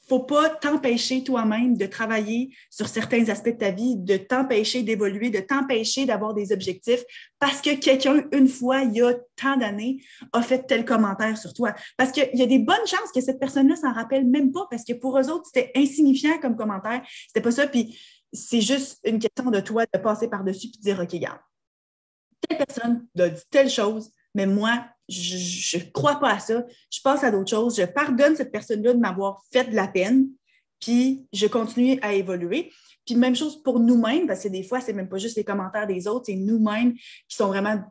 faut pas t'empêcher toi-même de travailler sur certains aspects de ta vie, de t'empêcher d'évoluer, de t'empêcher d'avoir des objectifs parce que quelqu'un, une fois, il y a tant d'années, a fait tel commentaire sur toi. Parce qu'il y a des bonnes chances que cette personne-là s'en rappelle même pas parce que pour eux autres, c'était insignifiant comme commentaire. C'était pas ça. Puis c'est juste une question de toi de passer par-dessus puis de dire, OK, regarde, telle personne a dit telle chose, mais moi, je ne crois pas à ça. Je passe à d'autres choses. Je pardonne cette personne-là de m'avoir fait de la peine, puis je continue à évoluer. Puis même chose pour nous-mêmes, parce que des fois, c'est même pas juste les commentaires des autres, c'est nous-mêmes qui sont vraiment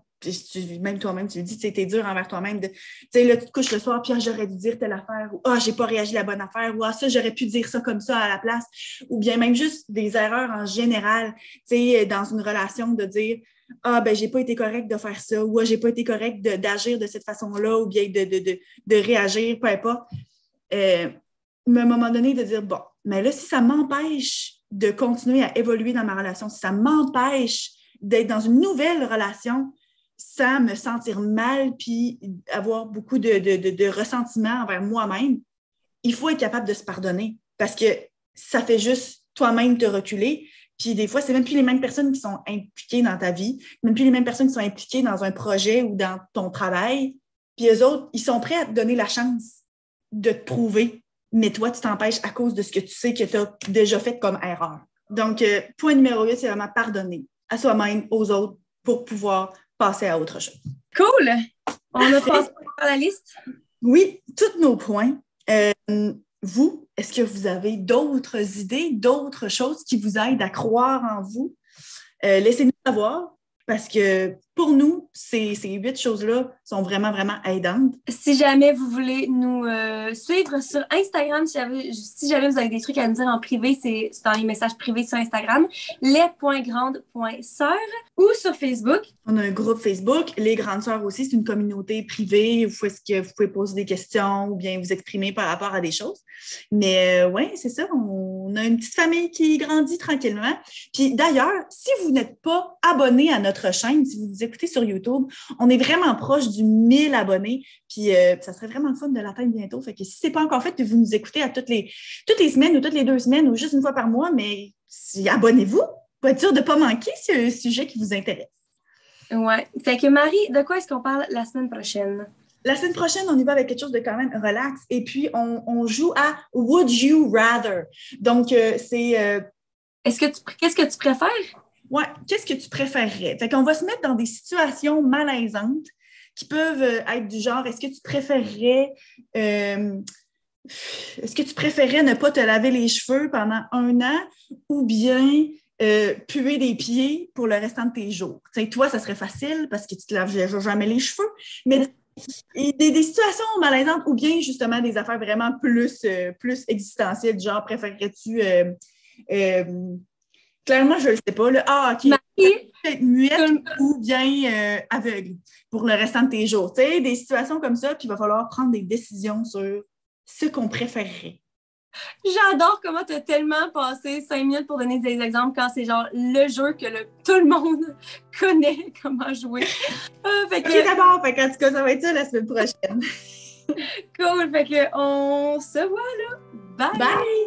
même toi-même, tu le dis, t'es dur envers toi-même. Tu sais, là, tu te couches le soir, puis j'aurais dû dire telle affaire, ou j'ai pas réagi à la bonne affaire, ou ça, j'aurais pu dire ça comme ça à la place, ou bien même juste des erreurs en général, tu sais, dans une relation, de dire j'ai pas été correct de faire ça, ou j'ai pas été correct d'agir de cette façon-là, ou bien de réagir, peu importe. Mais à un moment donné, de dire mais là, si ça m'empêche de continuer à évoluer dans ma relation, si ça m'empêche d'être dans une nouvelle relation, sans me sentir mal puis avoir beaucoup de ressentiment envers moi-même, il faut être capable de se pardonner parce que ça fait juste toi-même te reculer. Puis des fois, c'est même plus les mêmes personnes qui sont impliquées dans ta vie, même plus les mêmes personnes qui sont impliquées dans un projet ou dans ton travail. Puis eux autres, ils sont prêts à te donner la chance de te prouver, mais toi, tu t'empêches à cause de ce que tu sais que tu as déjà fait comme erreur. Donc, point numéro 8, c'est vraiment pardonner à soi-même, aux autres, pour pouvoir passer à autre chose. Cool! On a passé par la liste? Oui, tous nos points. Vous, est-ce que vous avez d'autres idées, d'autres choses qui vous aident à croire en vous? Laissez-nous savoir, parce que pour nous, ces 8 choses-là sont vraiment, vraiment aidantes. Si jamais vous voulez nous suivre sur Instagram, si jamais vous avez des trucs à nous dire en privé, c'est dans les messages privés sur Instagram, les.grandes.sœurs, ou sur Facebook. On a un groupe Facebook, Les Grandes Sœurs aussi, c'est une communauté privée où vous pouvez poser des questions ou bien vous exprimer par rapport à des choses. Mais oui, c'est ça, on a une petite famille qui grandit tranquillement. Puis d'ailleurs, si vous n'êtes pas abonné à notre chaîne, si vous nous écoutez sur YouTube, on est vraiment proche du 1000 abonnés. Puis ça serait vraiment le fun de l'atteindre bientôt. Fait que si ce n'est pas encore fait, vous nous écoutez à toutes les semaines ou toutes les 2 semaines ou juste une fois par mois, mais abonnez-vous pour être sûr de ne pas manquer si un sujet qui vous intéresse. Ouais. Fait que Marie, de quoi est-ce qu'on parle la semaine prochaine? La semaine prochaine, on y va avec quelque chose de quand même relax. Et puis, on joue à Would You Rather. Donc, c'est... Qu'est-ce que tu préfères? Ouais, qu'est-ce que tu préférerais? Fait qu'on va se mettre dans des situations malaisantes qui peuvent être du genre, est-ce que tu préférerais ne pas te laver les cheveux pendant 1 an ou bien puer des pieds pour le restant de tes jours? T'sais, toi, ça serait facile parce que tu te laves jamais les cheveux, mais des situations malaisantes ou bien justement des affaires vraiment plus existentielles, du genre préférerais-tu clairement, je ne le sais pas. OK. Peut-être muette ou bien aveugle pour le restant de tes jours. Tu sais, des situations comme ça, puis il va falloir prendre des décisions sur ce qu'on préférerait. J'adore comment tu as tellement passé 5 minutes pour donner des exemples quand c'est genre le jeu que tout le monde connaît comment jouer. OK, d'abord. En tout cas, ça va être ça la semaine prochaine. Cool. Fait que on se voit là. Bye! Bye!